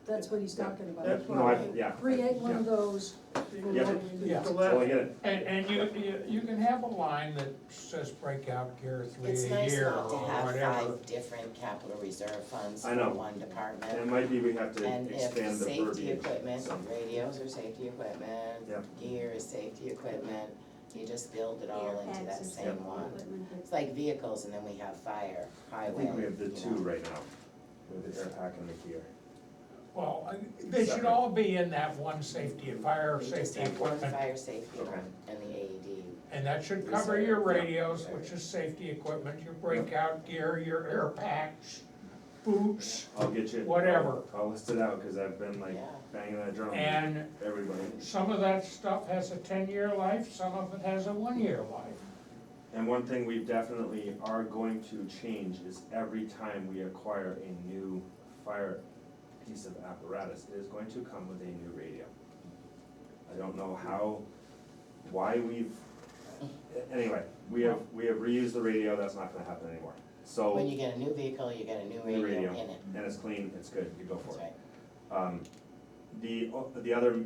That's what he's talking about. That's no, yeah. Create one of those. See, for Yep. what we need. Yeah. the Totally last, get it. And you can have a line that says break out gear 3 It's a nice year not to or have whatever. 5 different capital reserve funds I know. for one And it department. might be we have to And if expand the safety verbiage. equipment, So, radios are safety equipment, Yep. gear is safety equipment, you just build it all Air into packs that are same safety one. equipment. It's like vehicles, and then we have fire, I highway, think we have the you 2 know. right now, with the air pack and the gear. Well, they should all be in that one safety, fire We just safety have one equipment. fire safety Okay. and the AED. And that should cover your radios, which is safety equipment, your breakout gear, your air packs, boots, I'll get you. Whatever. I'll list it out, cause I've been like Yeah. banging that drum. and Everybody. some of that stuff has a 10-year life, some of it has a 1-year life. And one thing we definitely are going to change is every time we acquire a new fire piece of apparatus, it is going to come with a new radio. I don't know why anyway, we have reused the radio, that's not gonna happen anymore. So, When you get a new vehicle, you get a new New radio radio. in it, and it's clean, it's good, you go for that's it. right. The other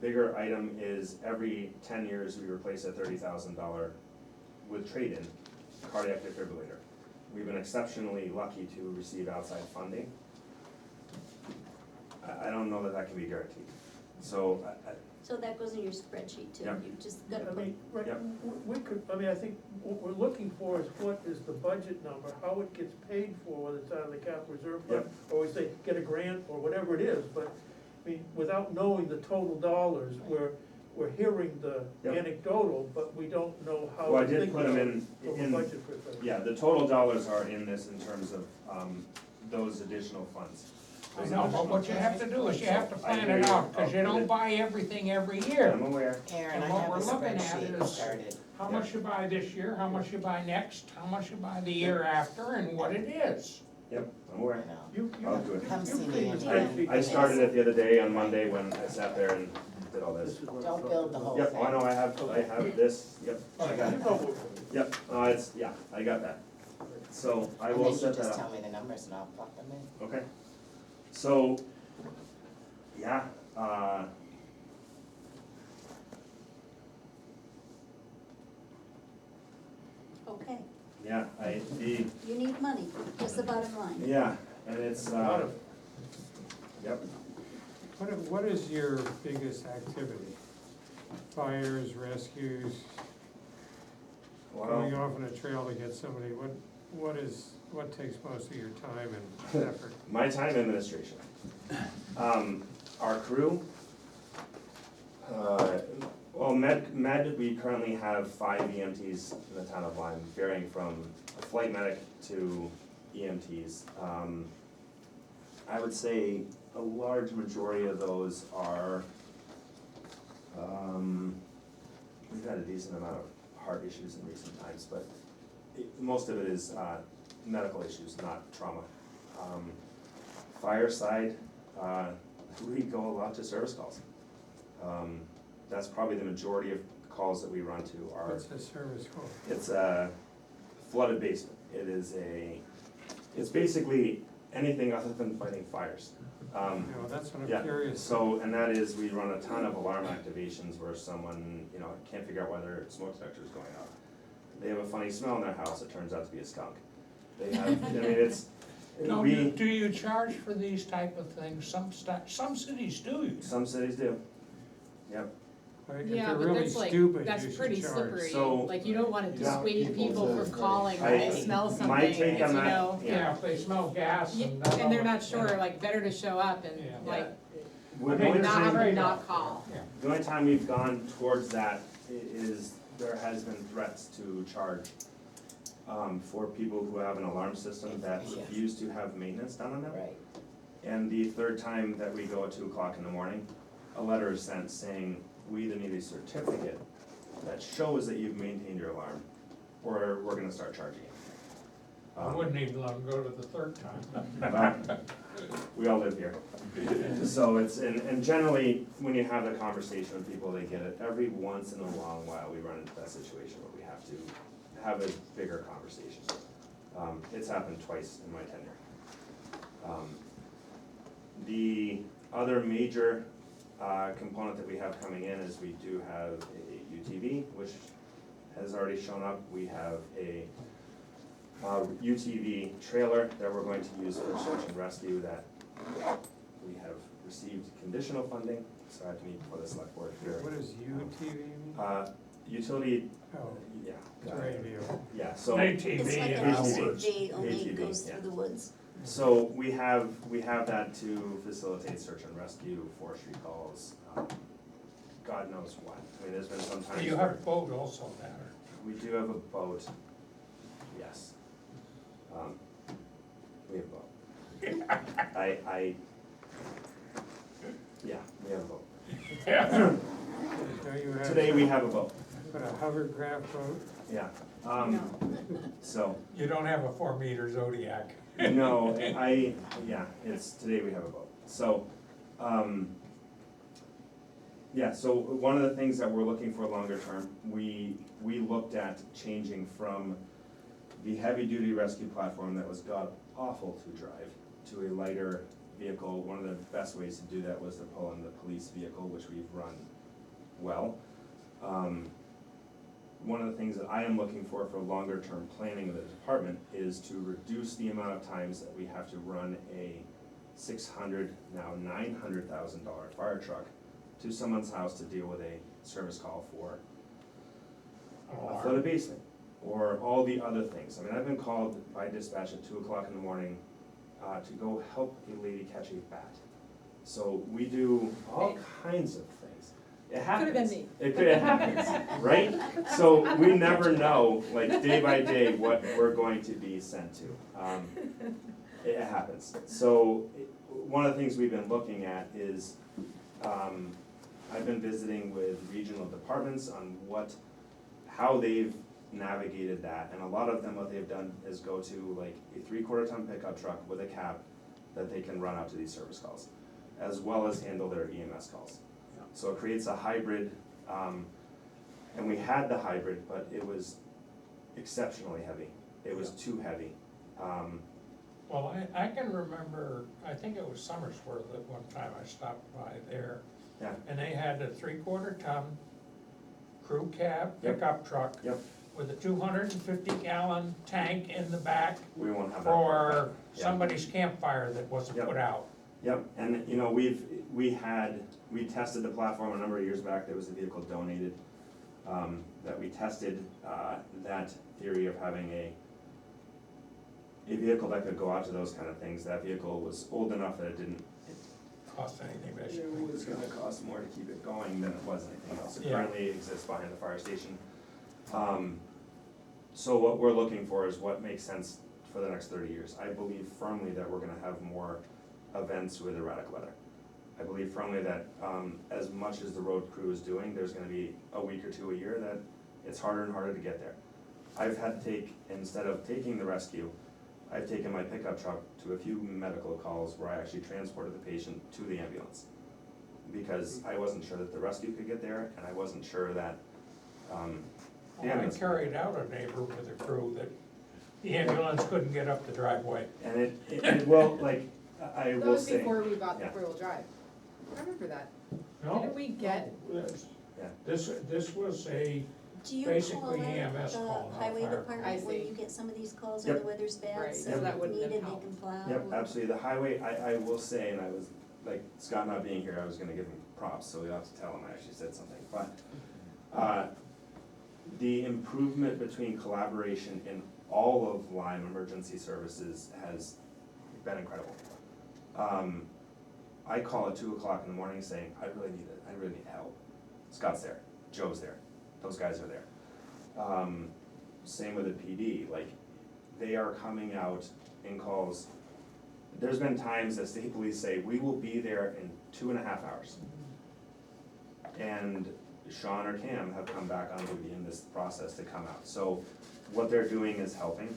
bigger item is every 10 years, we replace a $30,000 with trade-in cardiac defibrillator. We've been exceptionally lucky to receive outside funding. I don't know that that can be guaranteed, so, So that goes in your spreadsheet too, Yeah. you just gotta I put, mean, right, Yep. we could, I think what we're looking for is what is the budget number, how it gets paid for, whether it's out of the capital reserve fund, or we say, get a grant, or whatever it is, but, I mean, without knowing the total dollars, we're hearing the Yep. anecdotal, but we don't know how well, I to did think put about them it from a in, budget perspective. yeah, the total dollars are in this in terms of, those additional funds. I know, but what you have to do is you have to plan it out, cause you don't buy everything every year. I'm aware, Aaron, I And what have a we're looking at spreadsheet is- started. How much you buy this year, how much you buy next, how much you buy the year after, and what it is. yep, I'm aware. You know. You, I'll do it. Come you've see me seen the anytime. spreadsheet. I started it the other day on Monday when I sat there and did all This this. is what I'm Don't talking build the about. whole Yep, thing. I know, I have this, yep, I got You it. know what- Yep, yeah, I got that. So I And will then you set that just up. tell me the numbers and I'll plug them in. Okay. So, yeah, okay, yeah, you need money, that's the bottom line. yeah, and it's, A lot of- yep. What is your biggest activity? Fires, rescues, going Well, off on a trail to get somebody, what takes most of your time and effort? my time administration. Our crew, well, med, we currently have 5 EMTs in the town of Lyme, varying from a flight medic to EMTs. I would say a large majority of those are, we've had a decent amount of heart issues in recent times, but most of it is medical issues, not trauma. Fire side, we go a lot to service calls. That's probably the majority of calls that we run to are, What's the service called? it's a flooded basement. It's basically anything other than fighting fires. No, that's what Yeah, I'm curious. so, and that is, we run a ton of alarm activations where someone, can't figure out why their smoke detector is going off. They have a funny smell in their house, it turns out to be a skunk. They have, I mean, it's, Now, we, do you charge for these type of things? Some cities do. some cities do. Yep, Like, if Yeah, they're but really that's like, stupid, that's you pretty should charge. slippery, So- like, you don't wanna You dissuade want people people to- from calling when I- they smell something, my if take you on that- know, Yeah, if they smell gas Yeah, and. and they're not sure, like, better to show up and, Yeah. like, The mean, only there's not a have them time, not call. Yeah. the only time we've gone towards that is, there has been threats to charge for people who have an alarm system that Yes. refuse to have maintenance done on them. Right, And the third time that we go at 2 o'clock in the morning, a letter is sent saying, we either need a certificate that shows that you've maintained your alarm, or we're gonna start charging you. I wouldn't even let them go to the third time. Well, we all live here. So it's, and generally, when you have the conversation with people, they get it. Every once in a long while, we run into that situation where we have to have a bigger conversation. It's happened twice in my tenure. The other major component that we have coming in is we do have a UTV, which has already shown up. We have a UTV trailer that we're going to use for search and rescue that we have received conditional funding, so I have to meet before the select board here. What does UTV mean? Utility, Oh, yeah. it's radio. Yeah, so. ATV It's like in an other words. SUV, only ATV, it goes yeah. through the woods. So we have that to facilitate search and rescue, forestry calls, God knows what. I mean, there's been some times You where have a boat also down we do have a boat, yes. We have a boat. Yeah, we have a boat. there. Don't you have Today we have a boat, But a hovercraft boat? yeah. So, You don't have a 4-meter Zodiac. no, today we have a boat. So, yeah, so one of the things that we're looking for longer term, we looked at changing from the heavy-duty rescue platform that was god awful to drive to a lighter vehicle. One of the best ways to do that was to pull in the police vehicle, which we've run well. One of the things that I am looking for longer term planning of the department is to reduce the amount of times that we have to run a $600,000, now $900,000 fire truck to someone's house to deal with a service call for a flooded basement, or all the other things. I mean, I've been called by dispatch at 2 o'clock in the morning to go help a lady catch a bat. So we do all kinds of things. It happens. Could've been me. It happens, right? So we never know, like, day by day, what we're going to be sent to. It happens. So one of the things we've been looking at is, I've been visiting with regional departments on how they've navigated that, and a lot of them, what they've done is go to like a 3/4 ton pickup truck with a cab that they can run out to these service calls, as well as handle their EMS calls. So it creates a hybrid, and we had the hybrid, but it was exceptionally heavy. It was too heavy. Well, I can remember, I think it was Summersworth at one time I stopped by there. Yeah. And they had a 3/4 ton crew cab Yep. pickup truck. Yep. With a 250-gallon tank in the back We won't have that. for Yeah. somebody's campfire that wasn't Yep. put out. Yep, and we tested the platform a number of years back. There was a vehicle donated, that we tested, that theory of having a vehicle that could go out to those kind of things. That vehicle was old enough that it didn't, Cost anything, it basically. was gonna cost more to keep it going than it was anything else. It Yeah. currently exists behind the fire station. So what we're looking for is what makes sense for the next 30 years. I believe firmly that we're gonna have more events with erratic weather. I believe firmly that, as much as the road crew is doing, there's gonna be a week or two a year that it's harder and harder to get there. I've had to take, instead of taking the rescue, I've taken my pickup truck to a few medical calls where I actually transported the patient to the ambulance. Because I wasn't sure that the rescue could get there, and I wasn't sure that, the Well, I ambulance. carried out a neighbor with a crew that the ambulance couldn't get up the driveway. And it will, like, I That will was say, before we bought the yeah. four-wheel drive. I remember that. No, Didn't we get, Yeah. this was a, Do you call Basically out EMS call, the not highway fire. I department when see. you get some of these calls and Yep. the weather's bad, Right, so so if that wouldn't have needed, they helped. can plow? Yep, or- absolutely, the highway, I will say, and I was, like, Scott not being here, I was gonna give him props, so you'll have to tell him I actually said something, but, the improvement between collaboration in all of Lyme emergency services has been incredible. I call at 2 o'clock in the morning saying, I really need help. Scott's there, Joe's there, those guys are there. Same with the PD, like, they are coming out in calls. There's been times that state police say, we will be there in 2.5 hours. And Sean or Cam have come back on duty in this process to come out. So what they're doing is helping.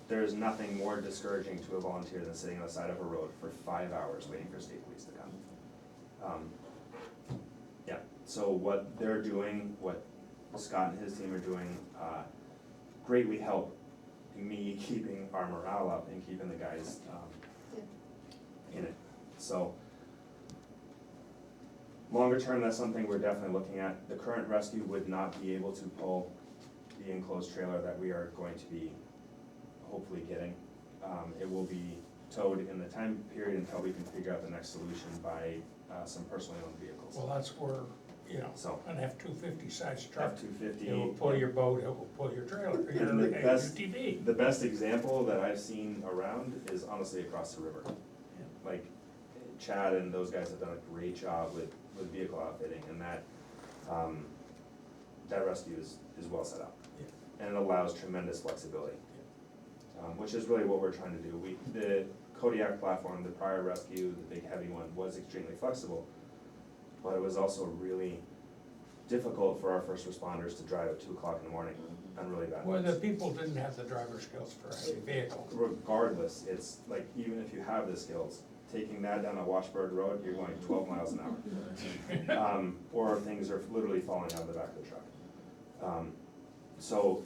There's nothing more discouraging to a volunteer than sitting on the side of a road for 5 hours waiting for state police to come. Yeah, so what they're doing, what Scott and his team are doing, greatly help me keeping our morale up and keeping the guys, in it. So, longer term, that's something we're definitely looking at. The current rescue would not be able to pull the enclosed trailer that we are going to be hopefully getting. It will be towed in the time period until we can figure out the next solution by, some personally owned vehicles. well, that's where, you know, So, an F-250 size truck, F-250. it will pull your boat, it will pull your trailer, your And the best- UTV. The best example that I've seen around is honestly across the river. Like Chad and those guys have done a great job with vehicle outfitting, and that rescue is well set up. Yeah. And it allows tremendous flexibility, which is really what we're trying to do. The Kodiak platform, the prior rescue, the big heavy one, was extremely flexible, but it was also really difficult for our first responders to drive at 2 o'clock in the morning on really bad Well, roads. the people didn't have the driver skills for a heavy vehicle. Regardless, it's like, even if you have the skills, taking that down a Washburn Road, you're going 12 miles an hour. Or things are literally falling out of the back of the truck. So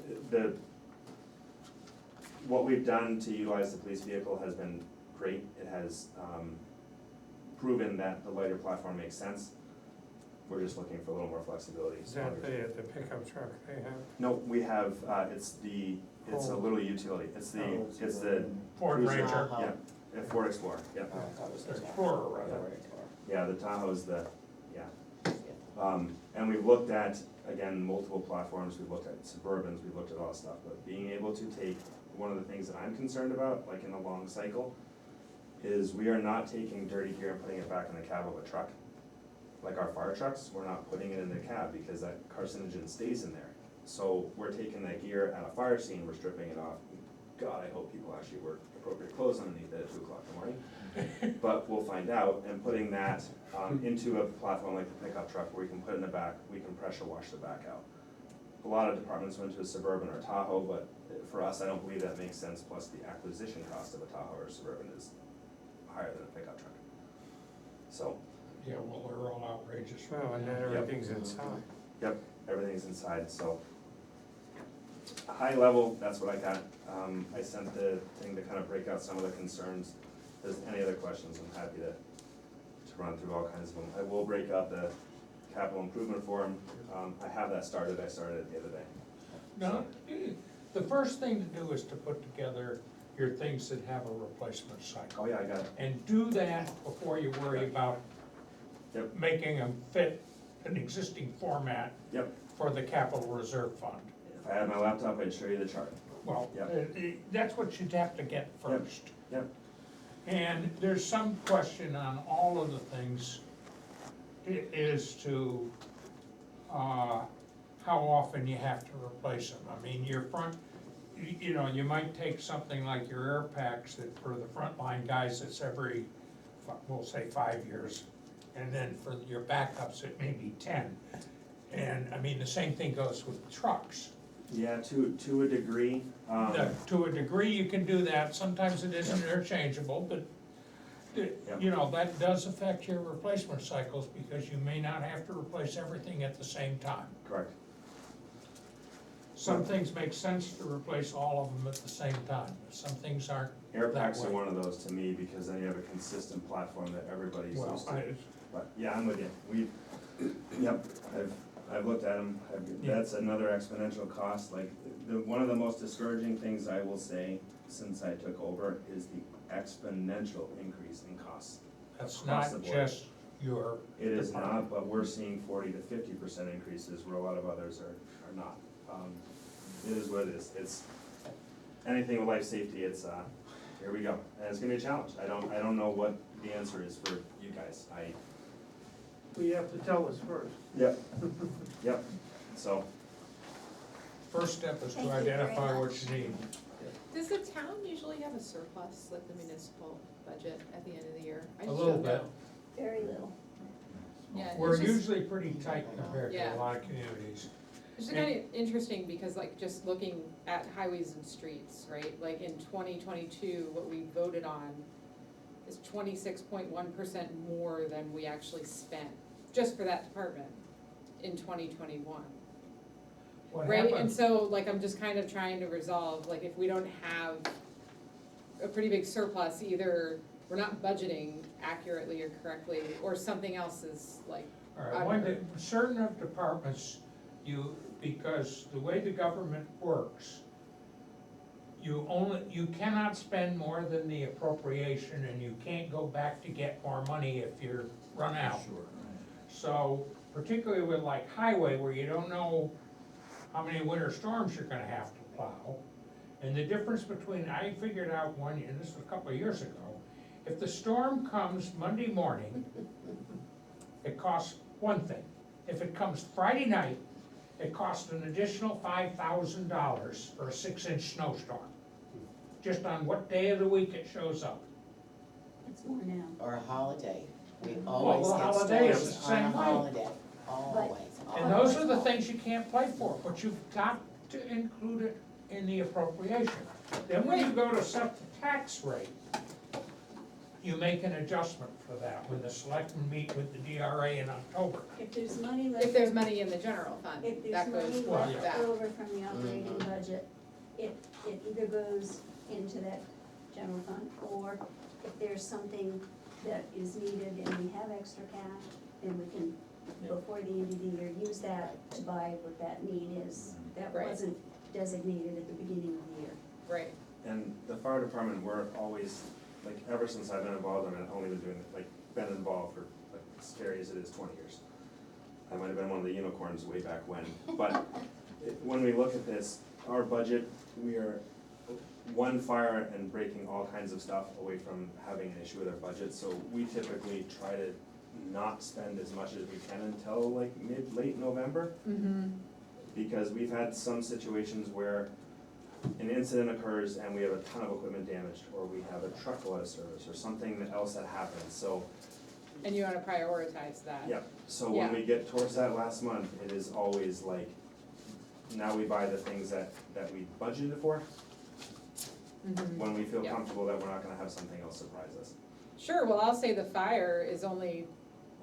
what we've done to utilize the police vehicle has been great. It has proven that the lighter platform makes sense. We're just looking for a little more flexibility. Is that the pickup truck they have? No, we have, it's a little utility, it's the Ford cruiser. Ranger, Yeah, Ford Explorer, yeah. Oh, I thought it was the Explorer, Tahoe. rather. Yeah, the Tahoe's and we've looked at, again, multiple platforms, we've looked at Suburbans, we've looked at all that stuff, but being able to take, one of the things that I'm concerned about, like in a long cycle, is we are not taking dirty gear and putting it back in the cab of a truck. Like our fire trucks, we're not putting it in the cab because that carcinogen stays in there. So we're taking that gear at a fire scene, we're stripping it off. God, I hope people actually wear appropriate clothes underneath it at 2 o'clock in the morning. But we'll find out, and putting that into a platform like the pickup truck where we can put it in the back, we can pressure wash the back out. A lot of departments went to a Suburban or Tahoe, but for us, I don't believe that makes sense, plus the acquisition cost of a Tahoe or a Suburban is higher than a pickup truck. So, yeah, well, they're all outrageous. Well, and then everything's inside. yep, everything's inside, so. High level, that's what I got. I sent the thing to kind of break out some of the concerns. If there's any other questions, I'm happy to run through all kinds of them. I will break out the capital improvement form. I have that started, I started it the other day. No, the first thing to do is to put together your things that have a replacement cycle. Oh yeah, I got it. And do that before you worry about Yep. making them fit an existing format Yep. for the capital reserve fund. If I had my laptop, I'd show you the chart. Well, Yep. That's what you'd have to get first. Yep. And there's some question on all of the things is to, how often you have to replace them. I mean, your front, you know, you might take something like your air packs that for the frontline guys, it's every, we'll say 5 years. And then for your backups, it may be 10. And I mean, the same thing goes with trucks. Yeah, to a degree, To a degree, you can do that, sometimes it isn't interchangeable, but, you know, that does affect your replacement cycles, because you may not have to replace everything at the same time. correct. Some things make sense to replace all of them at the same time, some things aren't. Air that packs are way. one of those to me, because then you have a consistent platform that everybody's Well, used to. But, yeah, I'm with you, yep, I've looked at them, Yeah. that's another exponential cost, like, one of the most discouraging things I will say since I took over is the exponential increase in costs. That's Across not the board. just your. It is department. not, but we're seeing 40 to 50% increases where a lot of others are not. It is what it is, it's, anything with life safety, it's, here we go, and it's gonna be a challenge, I don't know what the answer is for you guys, We have to tell us first. Yep, yep, so, First step is to Thank you very identify what much. you need. Does the town usually have a surplus, like the municipal budget at the end of the year? I A just little don't bit. know. Very little. Yeah, it's We're just- usually pretty tight compared to Yeah. a lot of communities. It's just kind of interesting because like just looking at highways and streets, right? Like in 2022, what we voted on is 26.1% more than we actually spent, just for that department in 2021. What Right, and happened, so like I'm just kind of trying to resolve, like if we don't have a pretty big surplus, either we're not budgeting accurately or correctly, or something else is like, all right, certain of departments, because the way the government works, you cannot spend more than the appropriation, and you can't go back to get more money if you're run out. So particularly with like highway, where you don't know how many winter storms you're gonna have to plow. And the difference between, I figured out one, and this was a couple of years ago, if the storm comes Monday morning, it costs one thing. If it comes Friday night, it costs an additional $5,000 for a 6-inch snowstorm. Just on what day of the week it shows up. It's more now. Or a holiday, we Well, always the get holiday is storms the on a same way. holiday, always, And those are always. the things you can't play for, but you've got to include it in the appropriation. Then when you go to set the tax rate, you make an adjustment for that, when the selectmen meet with the DRA in October. If there's money left. if there's money in the general fund, If there's that goes money Well, left yeah. back. over from the operating Mhm. budget, it either goes into that general fund, or if there's something that is needed and we have extra cash, then we can, before the end of the year, use that to buy what that need is. That Right. wasn't designated at the beginning of the year. Right, and the fire department, we're always, like, ever since I've been involved, I've only been doing, like, been involved for, like, as scary as it is, 20 years. I might have been one of the unicorns way back when, but when we look at this, our budget, we are one fire and breaking all kinds of stuff away from having an issue with our budget, so we typically try to not spend as much as we can until like late November, mm-hmm, because we've had some situations where an incident occurs and we have a ton of equipment damaged, or we have a truck go out of service, or something else that happens, so, and you wanna prioritize that. yeah. So when Yeah. we get towards that last month, it is always like, now we buy the things that we budgeted for, Mhm. when we feel Yeah. comfortable that we're not gonna have something else surprise us. Sure, well, I'll say the fire is only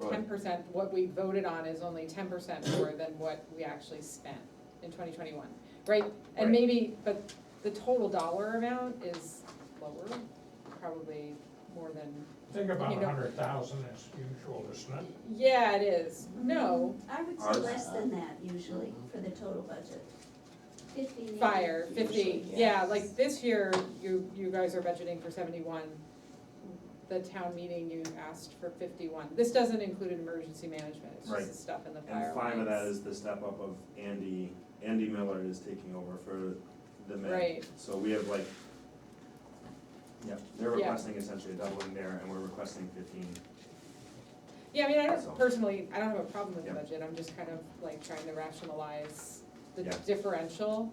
Well, 10%, what we voted on is only 10% more than what we actually spent in 2021, right? And Right. maybe, but the total dollar amount is lower, probably more than, Think about You know- 100,000 as usual, isn't it? yeah, it is, no, I would say Ours- less than that usually for the total budget. 50 maybe. fire, 50, Usually, yeah, yes. like this year, you guys are budgeting for 71. The town meeting, you asked for 51. This doesn't include emergency management, it's Right. just the stuff in the fire And 5 of that lines. is the step up of Andy Miller is taking over for the med. Right. So we have like, yeah, they're Yeah. requesting essentially a doubling there, and we're requesting 15. Yeah, I mean, I So- don't personally, I don't have a problem with the Yeah. budget, I'm just kind of like trying to rationalize the Yeah. differential.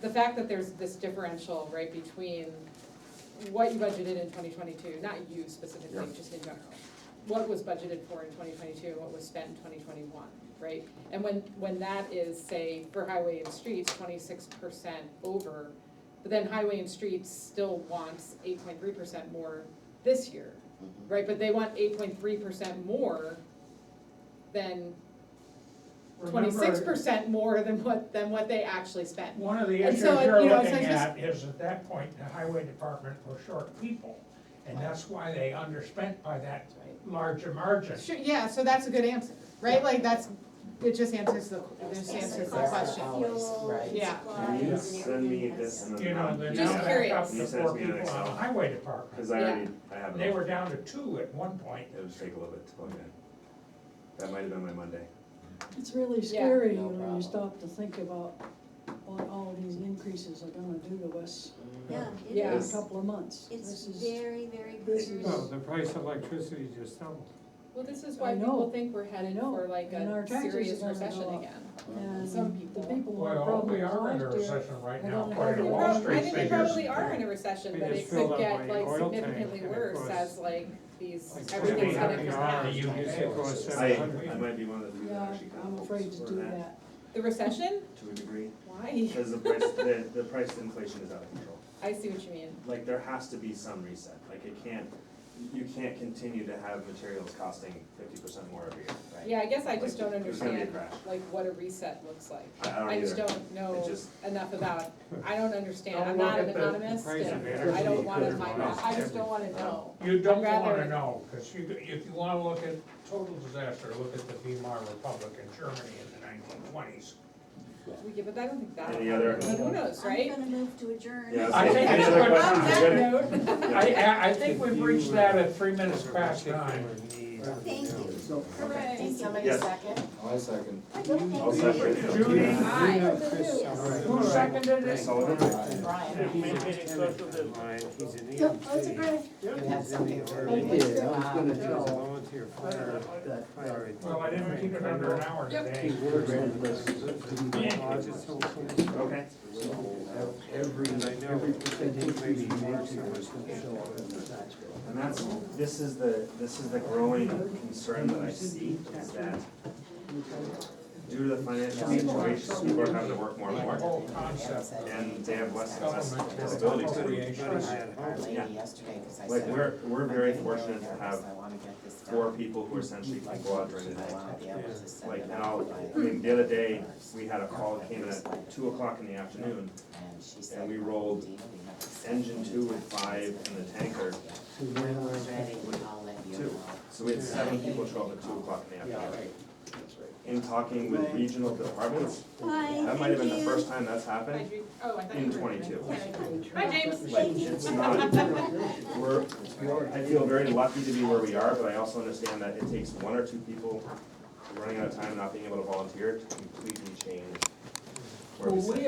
The fact that there's this differential, right, between what you budgeted in 2022, not you specifically, Yeah. just in general. What was budgeted for in 2022 and what was spent in 2021, right? And when that is, say, for highway and streets, 26% over, but then highway and streets still wants 8.3% more this year, right? But they want 8.3% more than 26% more than what they actually spent. One of the And issues so, you're you know, looking so it's just- at is at that point, the highway department was short people. And that's why they underspent by that larger margin. Sure, yeah, so that's a good answer, right? Like, it just answers the question. Always, right. Yeah. Can you send me this and then? You know, they're Just now back curious. up Can to you send 4 me an people on the Excel? highway department. Cause I have it. They were down to 2 at one point. It'll just take a little bit to plug in. That might have been my Monday. It's really scary no when problem. you stop to think about what all these increases are gonna do to us Yeah, it Yeah. in a is. couple of months. It's This is- very, very this good. is- Well, the price of electricity just doubled. Well, this is I why know. people think we're headed I know. for like And our a taxes serious are gonna go recession up. again. And Some the people. people who had Well, problems we are in a last year, recession right I now, don't know according to how Wall they- Street I think we figures. probably are in a recession, We but just it filled could up get my like oil tank, significantly and it worse costs as like these, like everything's headed $20 for hours. that. You used to cost I 700. might be one of the few that Yeah, actually kind I'm of afraid hopes to for do that, that. The recession? to a degree. Why? Because the price inflation is out of control. I see what you mean. Like, there has to be some reset, like you can't continue to have materials costing 50% more every year. Yeah, I guess I just Like, don't there's gonna be a understand, crash. like, what a reset looks like. I don't I just either. don't know It just- enough about, I don't understand, Don't I'm look not an at the economist, price of and energy I don't wanna, could I just don't wanna know. You don't I'd rather- wanna know, cause if you wanna look at total disaster, look at the Weimar Republic in Germany in the 1920s. Yeah, but I don't think that, Any other- but who knows, right? I'm gonna move to adjourn. Yeah, I think any it's other good. On questions? that Good? note. I think we've reached that at 3 minutes past 9. Thank you. Did Thank somebody Yes. second? I second. I'll separate. Judy, Aye. who seconded it? Sullivan? Brian, Maintaining social distance. He's an Yep, that's a great. you had something for I me? did, I was gonna He's a tell volunteer fire. Well, I didn't keep it under an hour today. Okay. every percentage maybe you more make so here much is gonna show up in the tax bill. And this is the growing concern that I see, is that due to the financial situation, people are having to work more and The more, whole concept and they have less government has ability to. appropriations. Our Yeah. lady yesterday, cause I Like, said. we're very fortunate to nervous, have I wanna get this 4 done. people who essentially can go out during the I day. wanna be able to send Like, it and out by- I mean, the other day, we had a call that came in at 2 o'clock in the afternoon, And she said. and we rolled "Dina, we have to send engine any 2 and taxes 5 to and the get tanker it." When we're ready, I'll let you 2. know. So we had 7 people show up at 2 o'clock in the Yeah, afternoon. right, that's right. In talking with regional departments, Hi, that might have been the thank you. first time that's Hi, happened James. Oh, I thought in you were. 22. Hi, James. Like, it's not, I feel very lucky to be where we are, but I also understand that it takes 1 or 2 people running out of time and not being able to volunteer to completely change where we Well, sit. we